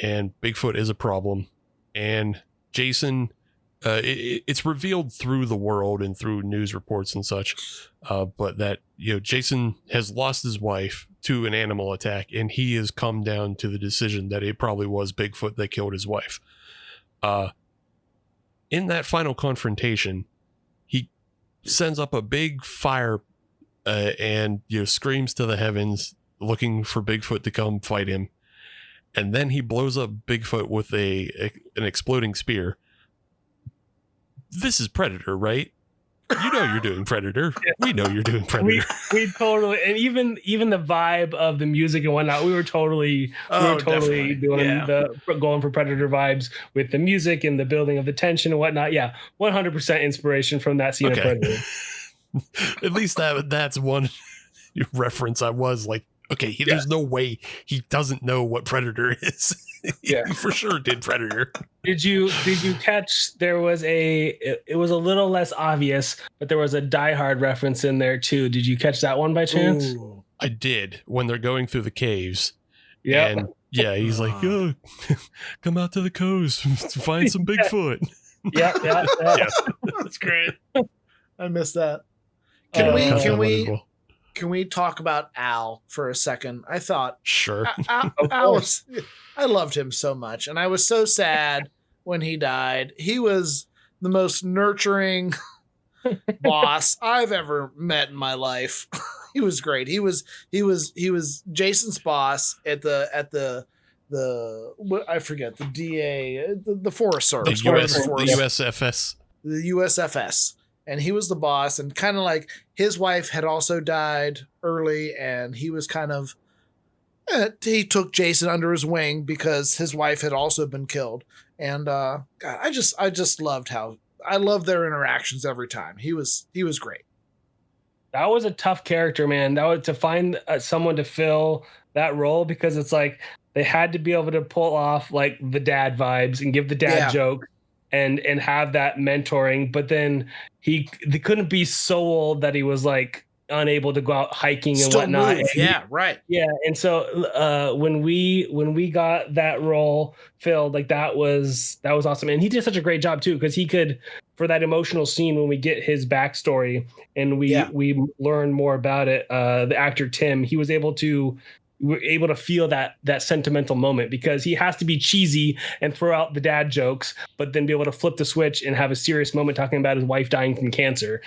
and Bigfoot is a problem, and Jason, it's revealed through the world and through news reports and such, but that Jason has lost his wife to an animal attack, and he has come down to the decision that it probably was Bigfoot that killed his wife. In that final confrontation, he sends up a big fire and screams to the heavens looking for Bigfoot to come fight him, and then he blows up Bigfoot with an exploding spear. This is Predator, right? You know you're doing Predator. Yeah. We know you're doing Predator. We totally, and even the vibe of the music and whatnot, we were totally doing going for Predator vibes with the music and the building of the tension and whatnot. Yeah, 100% inspiration from that scene of Predator. At least that's one reference I was like, okay, there's no way he doesn't know what Predator is. He for sure did Predator. Did you catch there was it was a little less obvious, but there was a Die Hard reference in there too. Did you catch that one by chance? Ooh. I did, when they're going through the caves. Yeah. And he's like, come out to the coast, find some Bigfoot. Yeah. That's great. I missed that. Can we talk about Al for a second? I thought sure. I loved him so much, and I was so sad when he died. He was the most nurturing boss I've ever met in my life. He was great. He was Jason's boss at the I forget, the DA, the Forest Service, the USFS. The USFS. And he was the boss, and kind of like his wife had also died early, and he was kind of he took Jason under his wing because his wife had also been killed. And God, I just loved I loved their interactions every time. He was great. That was a tough character, man. That was to find someone to fill that role, because it's like they had to be able to pull off like the dad vibes and give the dad joke. And have that mentoring, but then they couldn't be so old that he was like unable to go out hiking and whatnot. Right. Yeah, and so when we got that role filled, like that was awesome, and he did such a great job too, because he could, for that emotional scene when we get his backstory and we learn more about it. The actor Tim, we're able to feel that sentimental moment, because he has to be cheesy and throw out the dad jokes, but then be able to flip the switch and have a serious moment talking about his wife dying from cancer.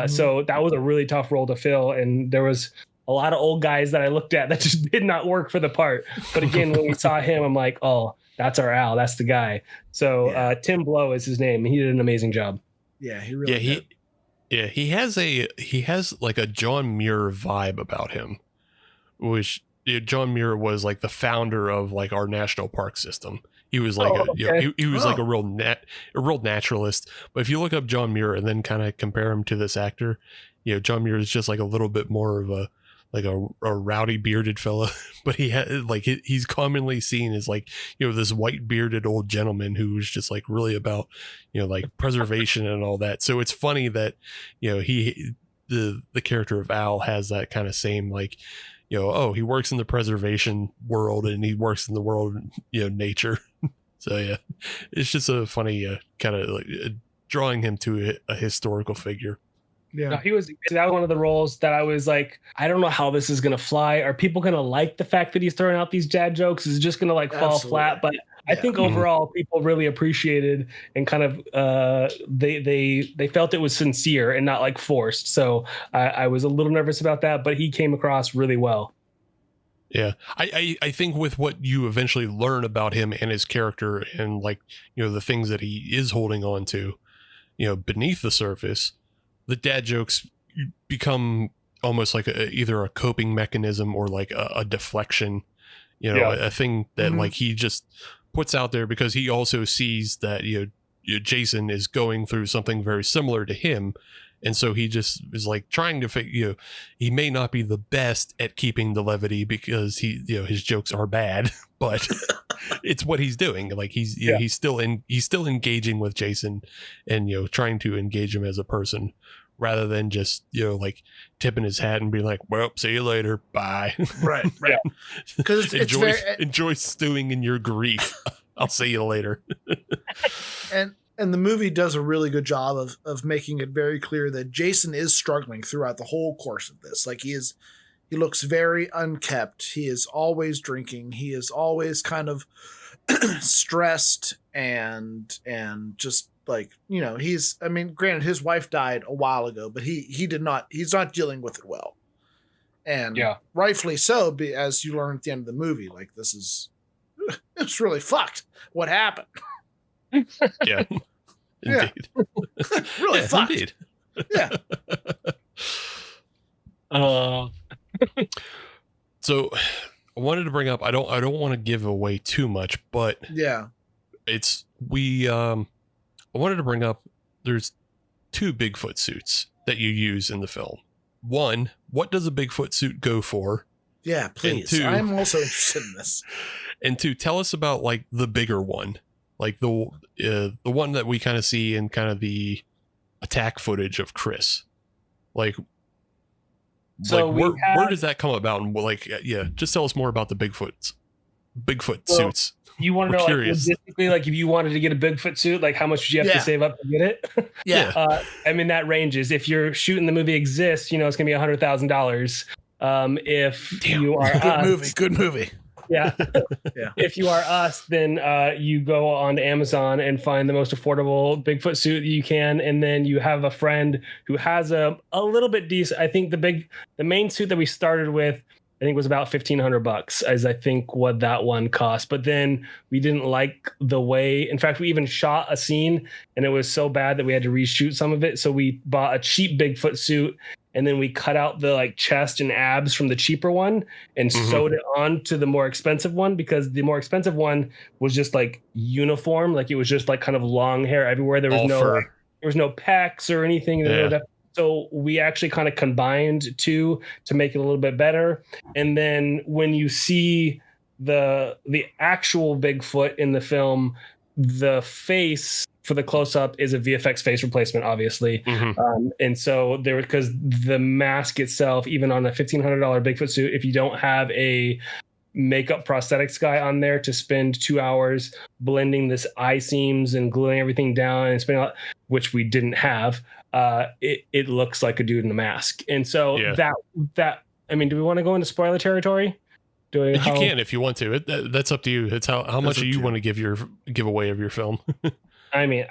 So that was a really tough role to fill. And there was a lot of old guys that I looked at that just did not work for the part. But again, when we saw him, I'm like, oh, that's our Al. That's the guy. So Tim Blow is his name. He did an amazing job. Yeah, he really did. He has like a John Muir vibe about him, which John Muir was like the founder of like our national park system. He was like he was like a real naturalist. But if you look up John Muir and then kind of compare him to this actor, John Muir is just like a little bit more of a rowdy bearded fella, but he's commonly seen as like, this white bearded old gentleman who was just like really about, like preservation and all that. So it's funny that, the character of Al has that kind of same like, he works in the preservation world and he works in the world, nature. So yeah, it's just a funny kind of like drawing him to a historical figure. Yeah, that was one of the roles that I was like, I don't know how this is gonna fly. Are people gonna like the fact that he's throwing out these dad jokes? Is it just gonna like fall flat? But I think overall people really appreciated and kind of they felt it was sincere and not like forced. So I was a little nervous about that, but he came across really well. Yeah, I think with what you eventually learn about him and his character and like, the things that he is holding on to, beneath the surface, the dad jokes become almost like either a coping mechanism or like a deflection, a thing that like he just puts out there because he also sees that, Jason is going through something very similar to him. And so he just is like trying to figure, he may not be the best at keeping the levity because his jokes are bad, but it's what he's doing. Like he's still engaging with Jason and, trying to engage him as a person rather than just, like tipping his hat and being like, well, see you later. Bye. Right. Yeah. Because enjoy stewing in your grief. I'll see you later. And the movie does a really good job of making it very clear that Jason is struggling throughout the whole course of this. Like he looks very unkept. He is always drinking. He is always kind of stressed and just like, granted his wife died a while ago, but he's not dealing with it well. And rightfully so, as you learn at the end of the movie, like it's really fucked what happened. Yeah. Indeed. Really fucked. Indeed. Yeah. So I wanted to bring up, I don't want to give away too much, but yeah, I wanted to bring up, there's 2 Bigfoot suits that you use in the film. One, what does a Bigfoot suit go for? Yeah, please. 2, I'm also interested in this. And 2, tell us about like the bigger one, like the one that we kind of see in kind of the attack footage of Chris. Like, so where does that come about? And just tell us more about the Bigfoot suits. You want to know, like, logistically, like if you wanted to get a Bigfoot suit, like how much would you have to save up to get it? Yeah. I mean, that ranges. If you're shooting the movie Exist, it's going to be $100,000. If you are good movie. Yeah. Yeah. If you are us, then you go on to Amazon and find the most affordable Bigfoot suit that you can. And then you have a friend who has a little bit decent. I think the main suit that we started with, I think was about $1,500 as I think what that one cost. But then we didn't like the way, in fact, we even shot a scene and it was so bad that we had to reshoot some of it. So we bought a cheap Bigfoot suit and then we cut out the like chest and abs from the cheaper one and sewed it on to the more expensive one, because the more expensive one was just like uniform. Like it was just like kind of long hair everywhere. There was there was no pecs or anything. Yeah. So we actually kind of combined 2 to make it a little bit better. And then when you see the actual Bigfoot in the film, the face for the close-up is a VFX face replacement, obviously. And so because the mask itself, even on a $1,500 Bigfoot suit, if you don't have a makeup prosthetics guy on there to spend 2 hours blending this eye seams and gluing everything down and spending, which we didn't have, it looks like a dude in a mask. And so that I mean, do we want to go into spoiler territory? You can if you want to. That's up to you. It's how much do you want to give away of your film? I mean,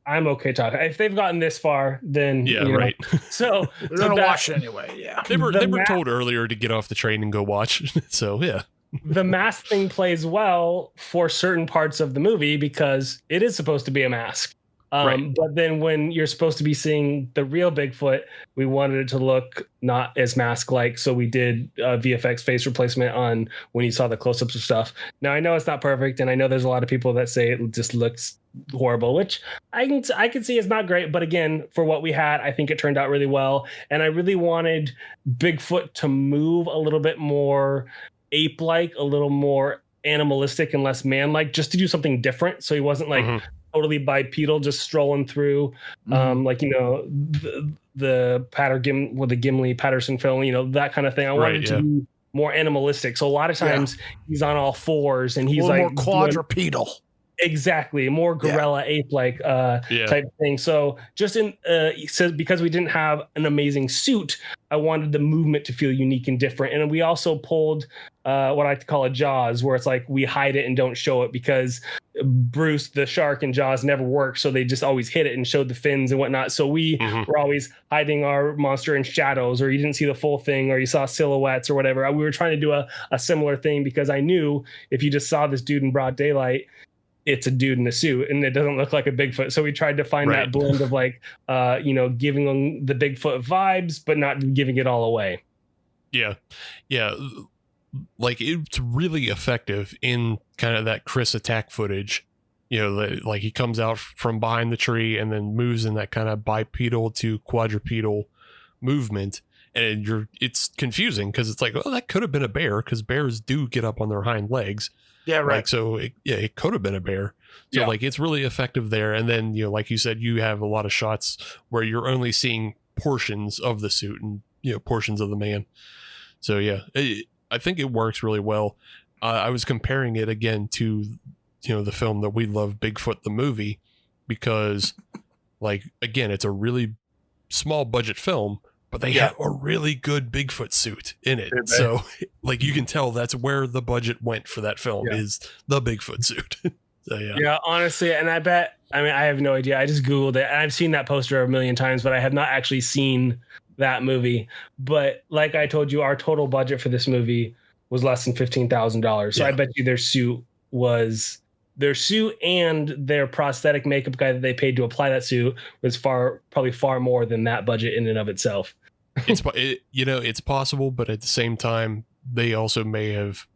I'm okay talking. If they've gotten this far, then right. So they're gonna watch it anyway. Yeah, they were told earlier to get off the train and go watch. So yeah, the mask thing plays well for certain parts of the movie because it is supposed to be a mask. Right. But then when you're supposed to be seeing the real Bigfoot, we wanted it to look not as mask-like. So we did a VFX face replacement on when you saw the close-ups of stuff. Now, I know it's not perfect, and I know there's a lot of people that say it just looks horrible, which I can see is not great. But again, for what we had, I think it turned out really well. And I really wanted Bigfoot to move a little bit more ape-like, a little more animalistic and less man-like, just to do something different. So he wasn't like totally bipedal, just strolling through, like, the the Gimli Patterson film, that kind of thing. I wanted to be more animalistic. So a lot of times he's on all fours and he's like more quadrupedal. Exactly, more gorilla ape-like type thing. So just because we didn't have an amazing suit, I wanted the movement to feel unique and different. And we also pulled what I like to call a Jaws, where it's like we hide it and don't show it, because Bruce the shark in Jaws never worked, so they just always hid it and showed the fins and whatnot. So we were always hiding our monster in shadows, or you didn't see the full thing, or you saw silhouettes or whatever. We were trying to do a similar thing, because I knew if you just saw this dude in broad daylight, it's a dude in a suit and it doesn't look like a Bigfoot. So we tried to find that blend of like, giving them the Bigfoot vibes, but not giving it all away. Yeah. Yeah. Like it's really effective in kind of that Chris attack footage, like he comes out from behind the tree and then moves in that kind of bipedal to quadrupedal movement. And it's confusing because it's like, oh, that could have been a bear, because bears do get up on their hind legs. Yeah, right. Like, so it could have been a bear. So like it's really effective there. And then, like you said, you have a lot of shots where you're only seeing portions of the suit and, portions of the man. So yeah, I think it works really well. I was comparing it again to, the film that we love, Bigfoot the movie, because like, again, it's a really small budget film, but they have a really good Bigfoot suit in it. So like you can tell that's where the budget went for that film is the Bigfoot suit. So yeah, honestly. And I have no idea. I just Googled it and I've seen that poster a million times, but I have not actually seen that movie. But like I told you, our total budget for this movie was less than $15,000. So I bet you their suit was their suit and their prosthetic makeup guy that they paid to apply that suit was probably far more than that budget in and of itself. It's possible, but at the same time, they also may have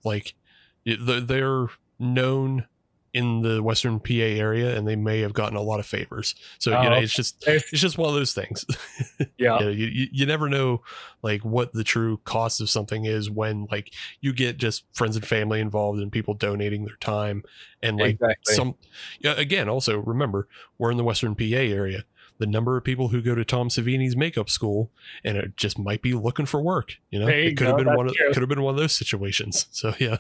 they're known in the Western PA area, and they may have gotten a lot of favors. So it's just one of those things. Yeah, you never know what the true cost of something is when you get just friends and family involved and people donating their time and again, also remember, we're in the Western PA area. The number of people who go to Tom Savini's makeup school and it just might be looking for work. It could have been one of those situations. So yeah.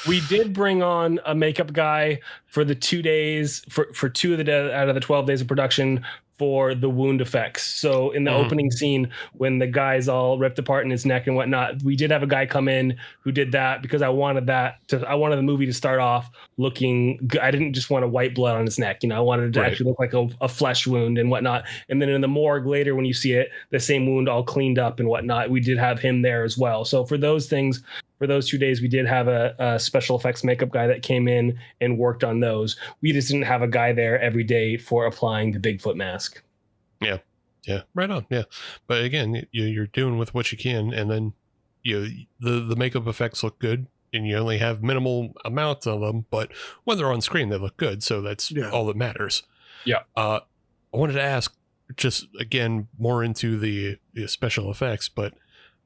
We did bring on a makeup guy for the 2 days for 2 of the out of the 12 days of production for the wound effects. So in the opening scene, when the guy's all ripped apart in his neck and whatnot, we did have a guy come in who did that because I wanted the movie to start off looking good. I didn't just want a white blood on his neck. I wanted it to actually look like a flesh wound and whatnot. And then in the morgue later, when you see it, the same wound all cleaned up and whatnot, we did have him there as well. So for those things, for those 2 days, we did have a special effects makeup guy that came in and worked on those. We just didn't have a guy there every day for applying the Bigfoot mask. Yeah. Right on. Yeah. But again, you're doing with what you can. And then, the makeup effects look good and you only have minimal amounts of them. But when they're on screen, they look good. So that's all that matters. Yeah. I wanted to ask just, again, more into the special effects, but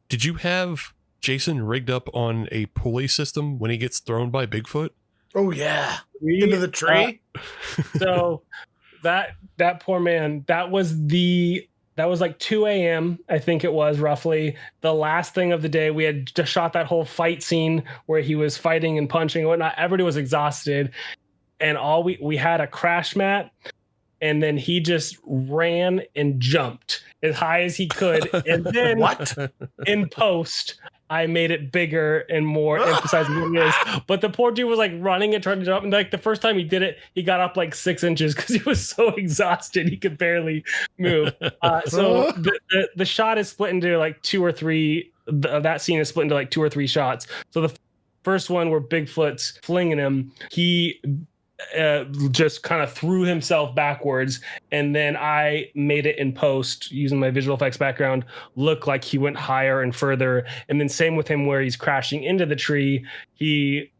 did you have Jason rigged up on a pulley system when he gets thrown by Bigfoot? Oh yeah, into the tree. So that poor man. That was like 2 a.m. I think it was roughly the last thing of the day. We had just shot that whole fight scene where he was fighting and punching and whatnot. Everybody was exhausted, and all we had a crash mat. And then he just ran and jumped as high as he could. And then in post, I made it bigger and more emphasizing what it is. But the poor dude was running and trying to jump. And the first time he did it, he got up 6 inches because he was so exhausted. He could barely move. So the shot is split into 2 or 3. That scene is split into 2 or 3 shots. So the first one where Bigfoot's flinging him, he just kind of threw himself backwards, and then I made it in post using my visual effects background look like he went higher and further. And then same with him where he's crashing into the tree,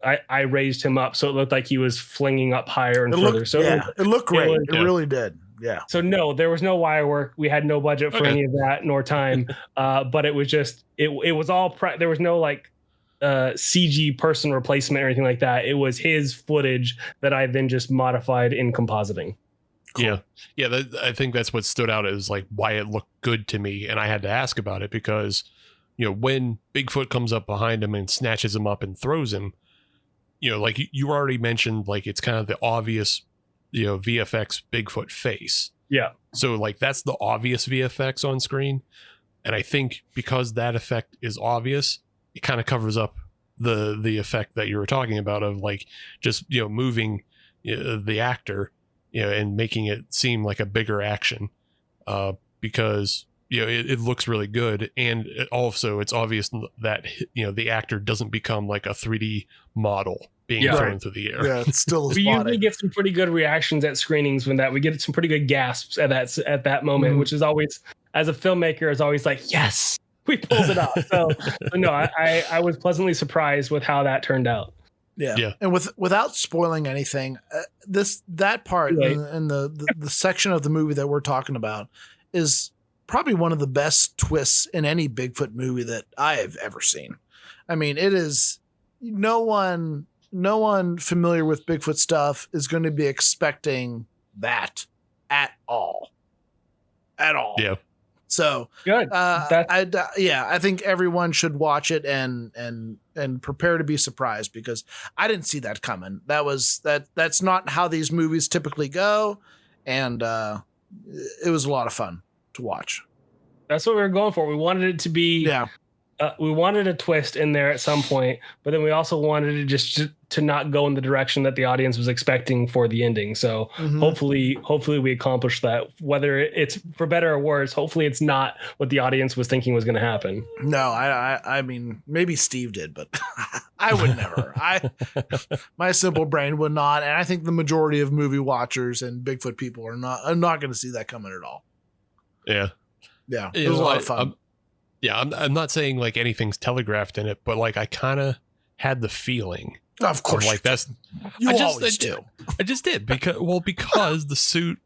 I raised him up so it looked like he was flinging up higher and further. It looked great. It really did. Yeah. So no, there was no wire work. We had no budget for any of that nor time. But it was just it was all there was no CG person replacement or anything like that. It was his footage that I then just modified in compositing. Cool. Yeah. I think that's what stood out as why it looked good to me, and I had to ask about it because when Bigfoot comes up behind him and snatches him up and throws him, you already mentioned, it's kind of the obvious VFX Bigfoot face. Yeah. So that's the obvious VFX on screen, and I think because that effect is obvious, it kind of covers up the effect that you were talking about of just moving the actor and making it seem like a bigger action because it looks really good, and it's obvious that the actor doesn't become a 3D model being thrown through the air. Yeah, it's still we usually get some pretty good reactions at screenings when we get some pretty good gasps at that moment, which is always, as a filmmaker, is always yes. We pulled it off. So no, I was pleasantly surprised with how that turned out. Yeah. And without spoiling anything, that part in the section of the movie that we're talking about is probably one of the best twists in any Bigfoot movie that I have ever seen. I mean, it is no one familiar with Bigfoot stuff is going to be expecting that at all. Yeah. So good. I think everyone should watch it and prepare to be surprised because I didn't see that coming. That's not how these movies typically go, and it was a lot of fun to watch. That's what we were going for. We wanted it to be a twist in there at some point, but then we also wanted it just to not go in the direction that the audience was expecting for the ending. So hopefully we accomplished that. Whether it's for better or worse, hopefully it's not what the audience was thinking was going to happen. No, I mean, maybe Steve did, but I would never. My simple brain would not, and I think the majority of movie watchers and Bigfoot people are not going to see that coming at all. Yeah, it was a lot of fun. I'm not saying like anything's telegraphed in it, but like I kind of had the feeling. Of course, like that's always do. I just did because the suit,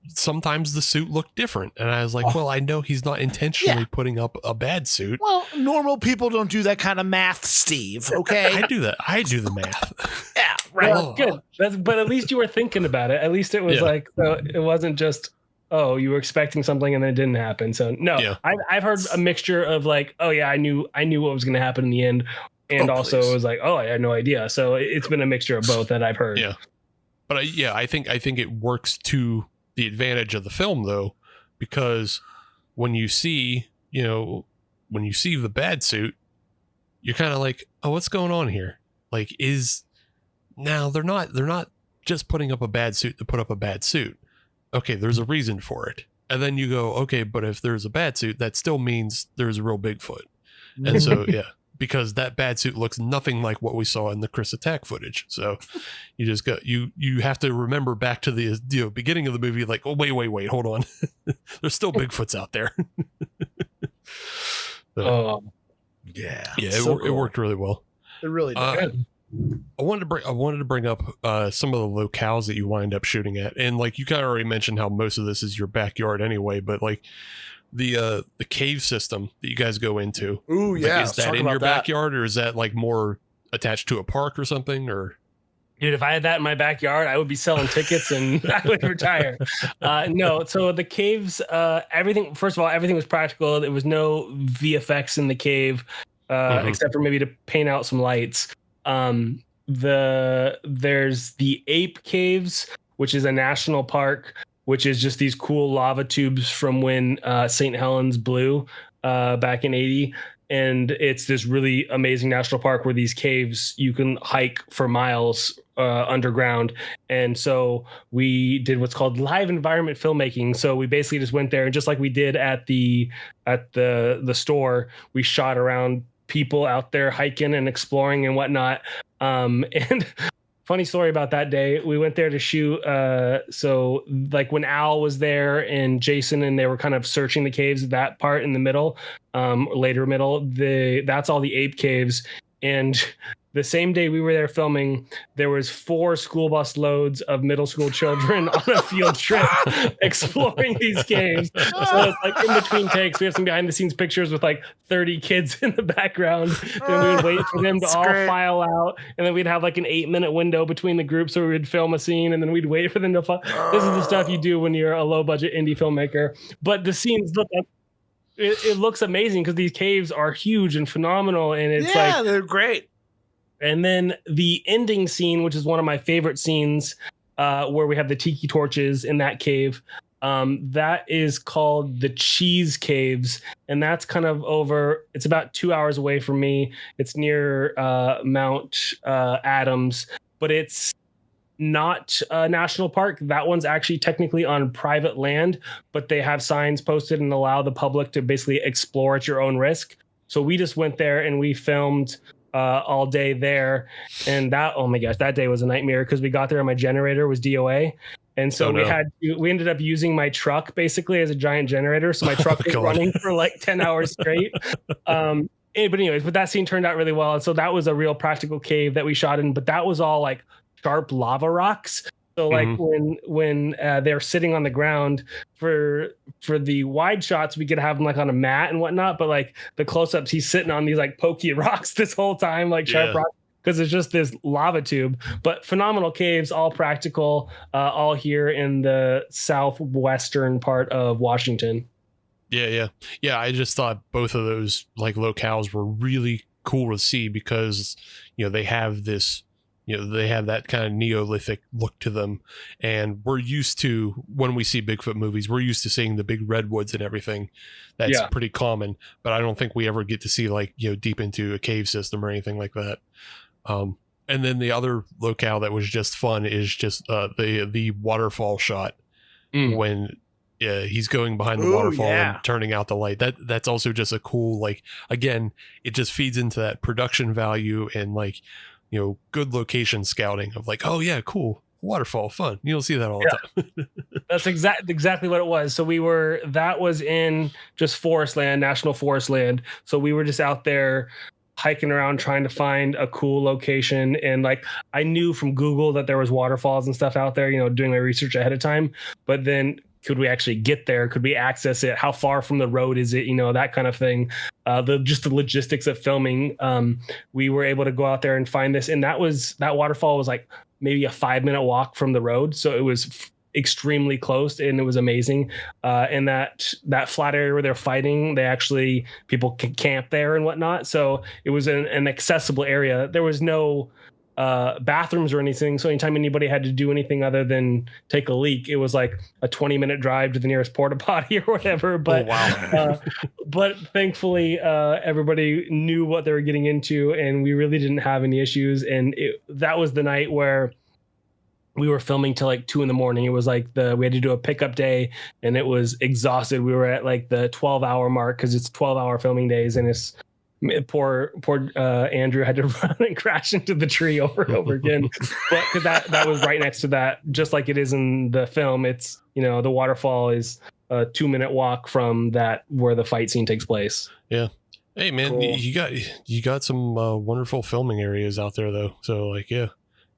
sometimes the suit looked different, and I was like, well, I know he's not intentionally putting up a bad suit. Well, normal people don't do that kind of math, Steve. Okay, I do that. I do the math. Yeah, right. Well, good. But at least you were thinking about it. At least it was like, so it wasn't just, oh, you were expecting something and then it didn't happen. So no, I've heard a mixture of like, oh yeah, I knew what was going to happen in the end. And also it was like, oh, I had no idea. So it's been a mixture of both that I've heard. Yeah. But I think it works to the advantage of the film though, because when you see the bad suit, you're kind of like, oh, what's going on here? Like now they're not just putting up a bad suit to put up a bad suit. Okay, there's a reason for it. And then you go, okay, but if there's a bad suit, that still means there's a real Bigfoot. And so, because that bad suit looks nothing like what we saw in the Chris attack footage. So you just go, you have to remember back to the beginning of the movie, like, oh, wait, hold on. There's still Bigfoots out there. It worked really well. It really did. I wanted to bring up some of the locales that you wind up shooting at, and like you kind of already mentioned how most of this is your backyard anyway, but like the cave system that you guys go into. Ooh, yeah. Is that in your backyard, or is that like more attached to a park or something? Or dude, if I had that in my backyard, I would be selling tickets and I would retire. No, so the caves, everything. First of all, everything was practical. There was no VFX in the cave, except for maybe to paint out some lights. There's the Ape Caves, which is a national park, which is just these cool lava tubes from when St. Helens blew back in 80. And it's this really amazing national park where these caves, you can hike for miles underground. And so we did what's called live environment filmmaking. So we basically just went there, and just like we did at the store, we shot around people out there hiking and exploring and whatnot. And funny story about that day, we went there to shoot. So like when Al was there and Jason, and they were kind of searching the caves, that part in the middle, later middle, that's all the Ape Caves. And the same day we were there filming, there was 4 school bus loads of middle school children on a field trip exploring these caves. So it's like in between takes, we have some behind the scenes pictures with like 30 kids in the background. And we would wait for them to all file out. And then we'd have like an 8-minute window between the groups where we would film a scene, and then we'd wait for them to This is the stuff you do when you're a low budget indie filmmaker. But the scenes look like, it looks amazing because these caves are huge and phenomenal. And it's they're great. And then the ending scene, which is one of my favorite scenes, where we have the tiki torches in that cave, that is called the Cheese Caves. And that's kind of it's about 2 hours away from me. It's near Mount Adams, but it's not a national park. That one's actually technically on private land, but they have signs posted and allow the public to basically explore at your own risk. So we just went there and we filmed all day there, and oh my gosh, that day was a nightmare because we got there and my generator was DOA, and so we ended up using my truck basically as a giant generator, so my truck was running for like 10 hours straight. But that scene turned out really well, and so that was a real practical cave that we shot in, but that was all like sharp lava rocks. So like when they're sitting on the ground for the wide shots, we could have them like on a mat and whatnot. But like the close-ups, he's sitting on these like pokey rocks this whole time, like sharp rocks, because it's just this lava tube. But phenomenal caves, all practical, all here in the southwestern part of Washington. Yeah. I just thought both of those like locales were really cool to see because they have this they have that kind of Neolithic look to them. And we're used to, when we see Bigfoot movies, we're used to seeing the big redwoods and everything. That's pretty common, but I don't think we ever get to see like, deep into a cave system or anything like that. And then the other locale that was just fun is just the waterfall shot when he's going behind the waterfall and turning out the light. That's also just a cool, like, again, it just feeds into that production value and like, good location scouting of like, oh yeah, cool, waterfall, fun. You don't see that all the time. That's exactly what it was. So that was in just forest land, national forest land. So we were just out there hiking around trying to find a cool location. And like, I knew from Google that there was waterfalls and stuff out there, doing my research ahead of time, but then could we actually get there? Could we access it? How far from the road is it? That kind of thing. The logistics of filming. We were able to go out there and find this. And that waterfall was like maybe a 5-minute walk from the road. So it was extremely close and it was amazing. And that flat area where they're fighting, people can camp there and whatnot. So it was an accessible area. There was no bathrooms or anything. So anytime anybody had to do anything other than take a leak, it was like a 20-minute drive to the nearest porta potty or whatever. But but thankfully, everybody knew what they were getting into, and we really didn't have any issues. And that was the night where we were filming till like 2 a.m. It was like we had to do a pickup day, and it was exhausted. We were at like the 12-hour mark because it's 12-hour filming days, and it's poor Andrew had to run and crash into the tree over and over again. But because that was right next to that, just like it is in the film. It's the waterfall is a 2-minute walk from that where the fight scene takes place. Yeah. Hey man, cool. you got some wonderful filming areas out there though. So like, yeah,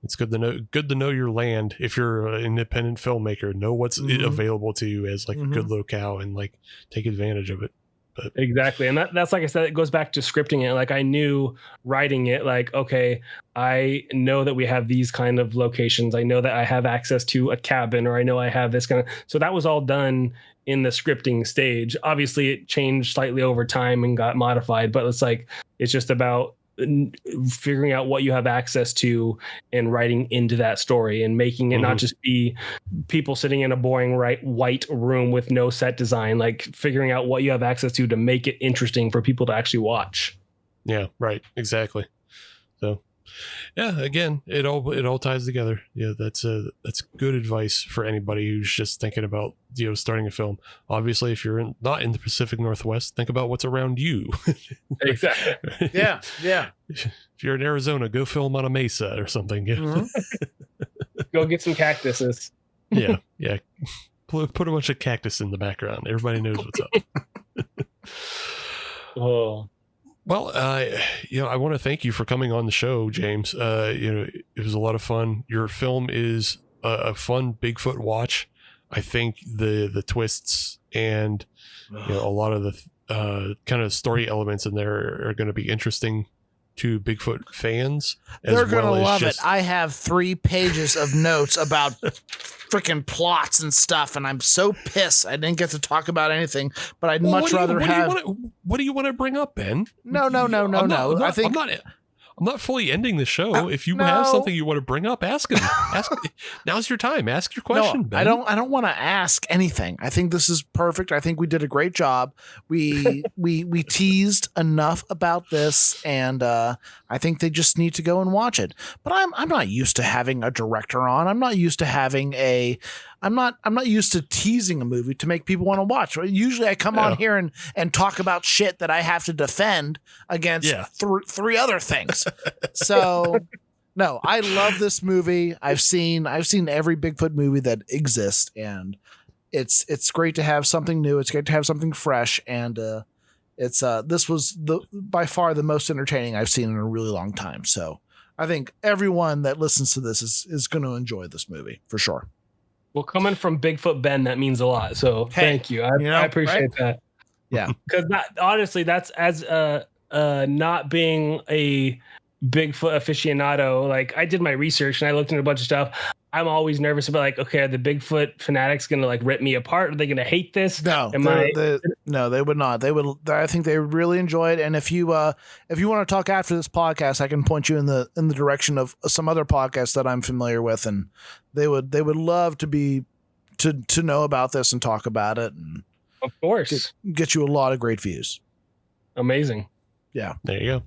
it's good to know your land. If you're an independent filmmaker, know what's available to you as like a good locale and like take advantage of it. But exactly. And that's like I said, it goes back to scripting it. Like I knew writing it, like, okay, I know that we have these kind of locations. I know that I have access to a cabin, or I know I have this kind of, so that was all done in the scripting stage. Obviously it changed slightly over time and got modified, but it's just about figuring out what you have access to and writing into that story and making it not just be people sitting in a boring white room with no set design, like figuring out what you have access to make it interesting for people to actually watch. Yeah, right. Exactly. So yeah, again, it all ties together. Yeah, that's good advice for anybody who's just thinking about starting a film. Obviously, if you're not in the Pacific Northwest, think about what's around you. Exactly. Yeah. If you're in Arizona, go film on a mesa or something. Go get some cactuses. Yeah. Put a bunch of cactus in the background. Everybody knows what's up. Oh. Well, I want to thank you for coming on the show, James. It was a lot of fun. Your film is a fun Bigfoot watch. I think the twists and a lot of the kind of story elements in there are going to be interesting to Bigfoot fans. They're going to love it. I have 3 pages of notes about freaking plots and stuff, and I'm so pissed I didn't get to talk about anything, but I'd much rather have... What do you want to bring up, Ben? No. I'm not fully ending the show. If you have something you want to bring up, ask him. Now's your time. Ask your question, Ben. I don't want to ask anything. I think this is perfect. I think we did a great job. We teased enough about this, and I think they just need to go and watch it. But I'm not used to having a director on. I'm not used to having I'm not used to teasing a movie to make people want to watch. Usually I come on here and talk about shit that I have to defend against 3 other things. So no, I love this movie. I've seen every Bigfoot movie that exists, and it's great to have something new. It's great to have something fresh, and this was by far the most entertaining I've seen in a really long time. So I think everyone that listens to this is going to enjoy this movie for sure. Well, coming from Bigfoot Ben, that means a lot. So thank you. I appreciate that. Yeah. Because honestly, that's as not being a Bigfoot aficionado. Like I did my research and I looked into a bunch of stuff. I'm always nervous about like, okay, are the Bigfoot fanatics going to like rip me apart? Are they going to hate this? No, no, they would not. They would. I think they would really enjoy it. And if you want to talk after this podcast, I can point you in the direction of some other podcasts that I'm familiar with, and they would love to know about this and talk about it. And of course, get you a lot of great views. Amazing. Yeah, there you go.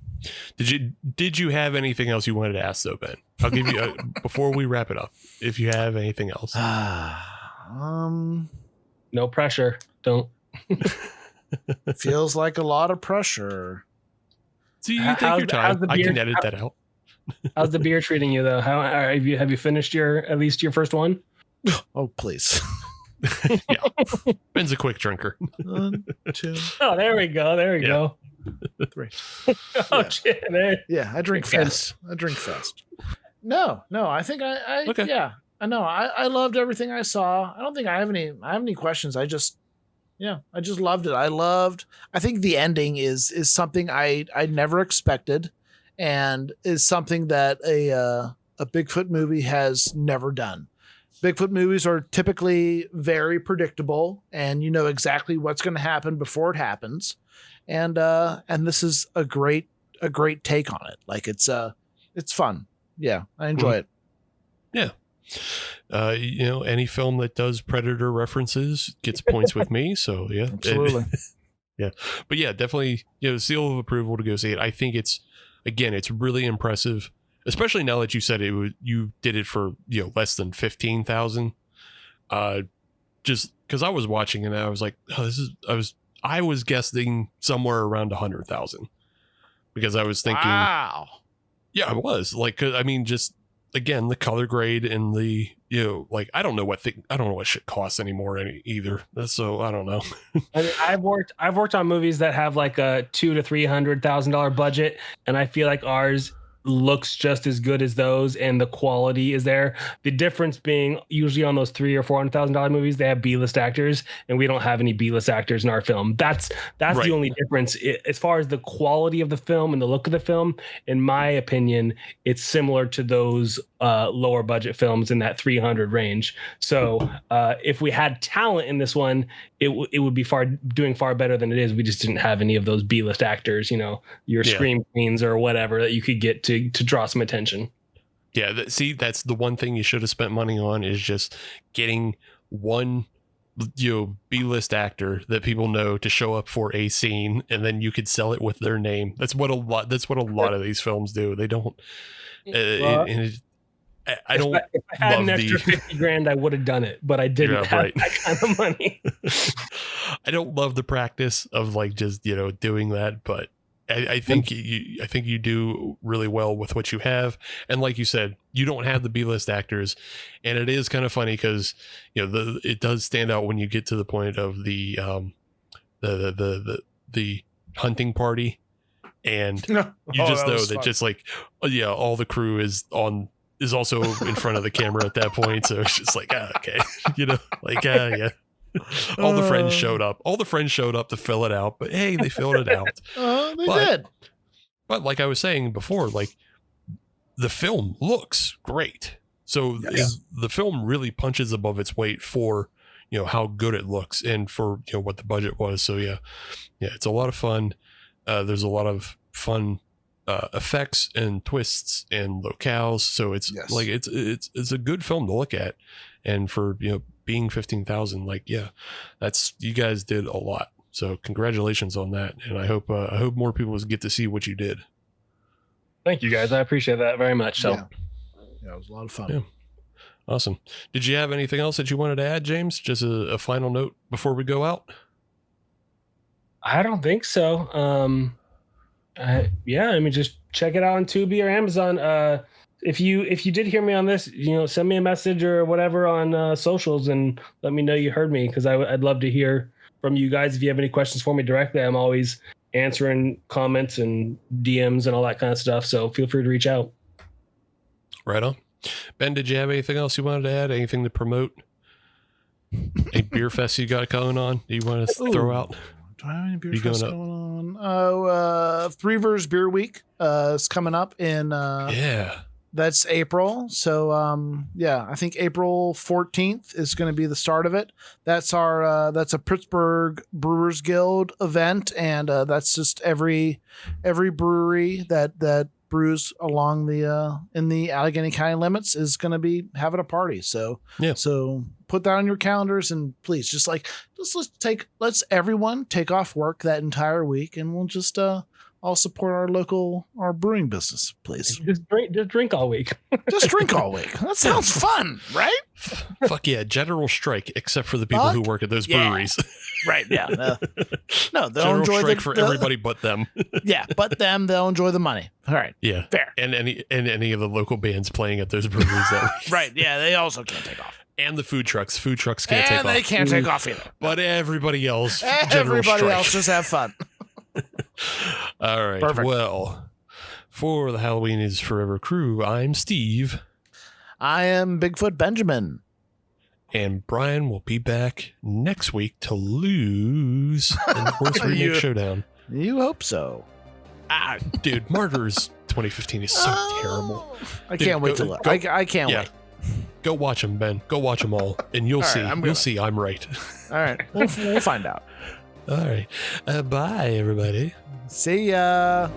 Did you have anything else you wanted to ask though, Ben? I'll give you before we wrap it up. If you have anything else, no pressure. Don't. Feels like a lot of pressure. So you take your time. I can edit that out. How's the beer treating you though? How have you finished at least your first one? Oh please. Yeah, Ben's a quick drinker. 1, 2. Oh, there we go. There we go. 3. Oh shit! Yeah, I drink fast. No, I think I okay. Yeah, I know. I loved everything I saw. I don't think I have any questions. I just loved it. I think the ending is something I never expected, and is something that a Bigfoot movie has never done. Bigfoot movies are typically very predictable, and you know exactly what's going to happen before it happens. And this is a great take on it. Like it's fun. Yeah, I enjoy it. Yeah. Any film that does Predator references gets points with me. So yeah, absolutely. Yeah, but yeah, definitely, seal of approval to go see it. I think it's really impressive, especially now that you said you did it for less than 15,000. Just because I was watching and I was like, I was guessing somewhere around 100,000 because I was thinking, wow. Yeah, I was like, I mean, just again, the color grade and the, I don't know what shit costs anymore either. So I don't know. I mean, I've worked on movies that have like a $200,000 to $300,000 budget, and I feel like ours looks just as good as those, and the quality is there. The difference being usually on those $300,000 or $400,000 movies, they have B-list actors, and we don't have any B-list actors in our film. That's right. The only difference as far as the quality of the film and the look of the film. In my opinion, it's similar to those lower budget films in that 300 range. So if we had talent in this one, it would be doing far better than it is. We just didn't have any of those B-list actors, your scream queens or whatever that you could get to draw some attention. Yeah, that's the one thing you should have spent money on, is just getting one B-list actor that people know to show up for a scene, and then you could sell it with their name. That's what a lot of these films do. They don't. I don't. If I had an extra $50,000, I would have done it, but I didn't have that kind of money. I don't love the practice of like just doing that, but I think you do really well with what you have. And like you said, you don't have the B-list actors, and it is kind of funny because it does stand out when you get to the point of the hunting party, and you just know that just like all the crew is also in front of the camera at that point. So it's just like, okay, yeah. All the friends showed up. All the friends showed up to fill it out, but hey, they filled it out. They did. But like I was saying before, like the film looks great. So the film really punches above its weight for, how good it looks and for, what the budget was. So yeah, it's a lot of fun. There's a lot of fun effects and twists and locales. So it's like, it's a good film to look at. And for, being 15,000, like, that's, you guys did a lot. So congratulations on that. And I hope more people get to see what you did. Thank you guys. I appreciate that very much. So it was a lot of fun. Yeah. Awesome. Did you have anything else that you wanted to add, James? Just a final note before we go out? I don't think so. I mean, just check it out on Tubi or Amazon. If you did hear me on this, send me a message or whatever on socials and let me know you heard me, because I'd love to hear from you guys. If you have any questions for me directly, I'm always answering comments and DMs and all that kind of stuff. So feel free to reach out. Right on. Ben, did you have anything else you wanted to add? Anything to promote? A beer fest you got going on? Do you want to throw out? Do I have any beer fest going on? Three Verse Beer Week is coming up in That's April. So, I think April 14th is going to be the start of it. That's that's a Pittsburgh Brewers Guild event. And, that's just every brewery that brews along in the Allegheny County limits is going to be having a party. So, so put that on your calendars and please let's everyone take off work that entire week and we'll just, I'll support our brewing business, please. Just drink all week. Just drink all week. That sounds fun, right? Fuck yeah. General strike, except for the people who work at those breweries. Right. Yeah. No, they'll general enjoy strike for everybody but them. Yeah. But them, they'll enjoy the money. All right. Yeah. Fair. And any of the local bands playing at those breweries. Right. Yeah. They also can't take off. And the food trucks. Food trucks can't take off. And they can't take off either. But everybody else, else just have fun. All right. Perfect. Well, for the Halloween is Forever crew, I'm Steve. I am Bigfoot Benjamin. And Brian will be back next week to lose in the Horse Remake Showdown. You hope so. Dude, Martyrs 2015 is so terrible. I can't wait to look. I can't wait. Go watch them, Ben. Go watch them all, and you'll see. You'll see I'm right. All right. We'll find out. All right. Bye, everybody. See ya.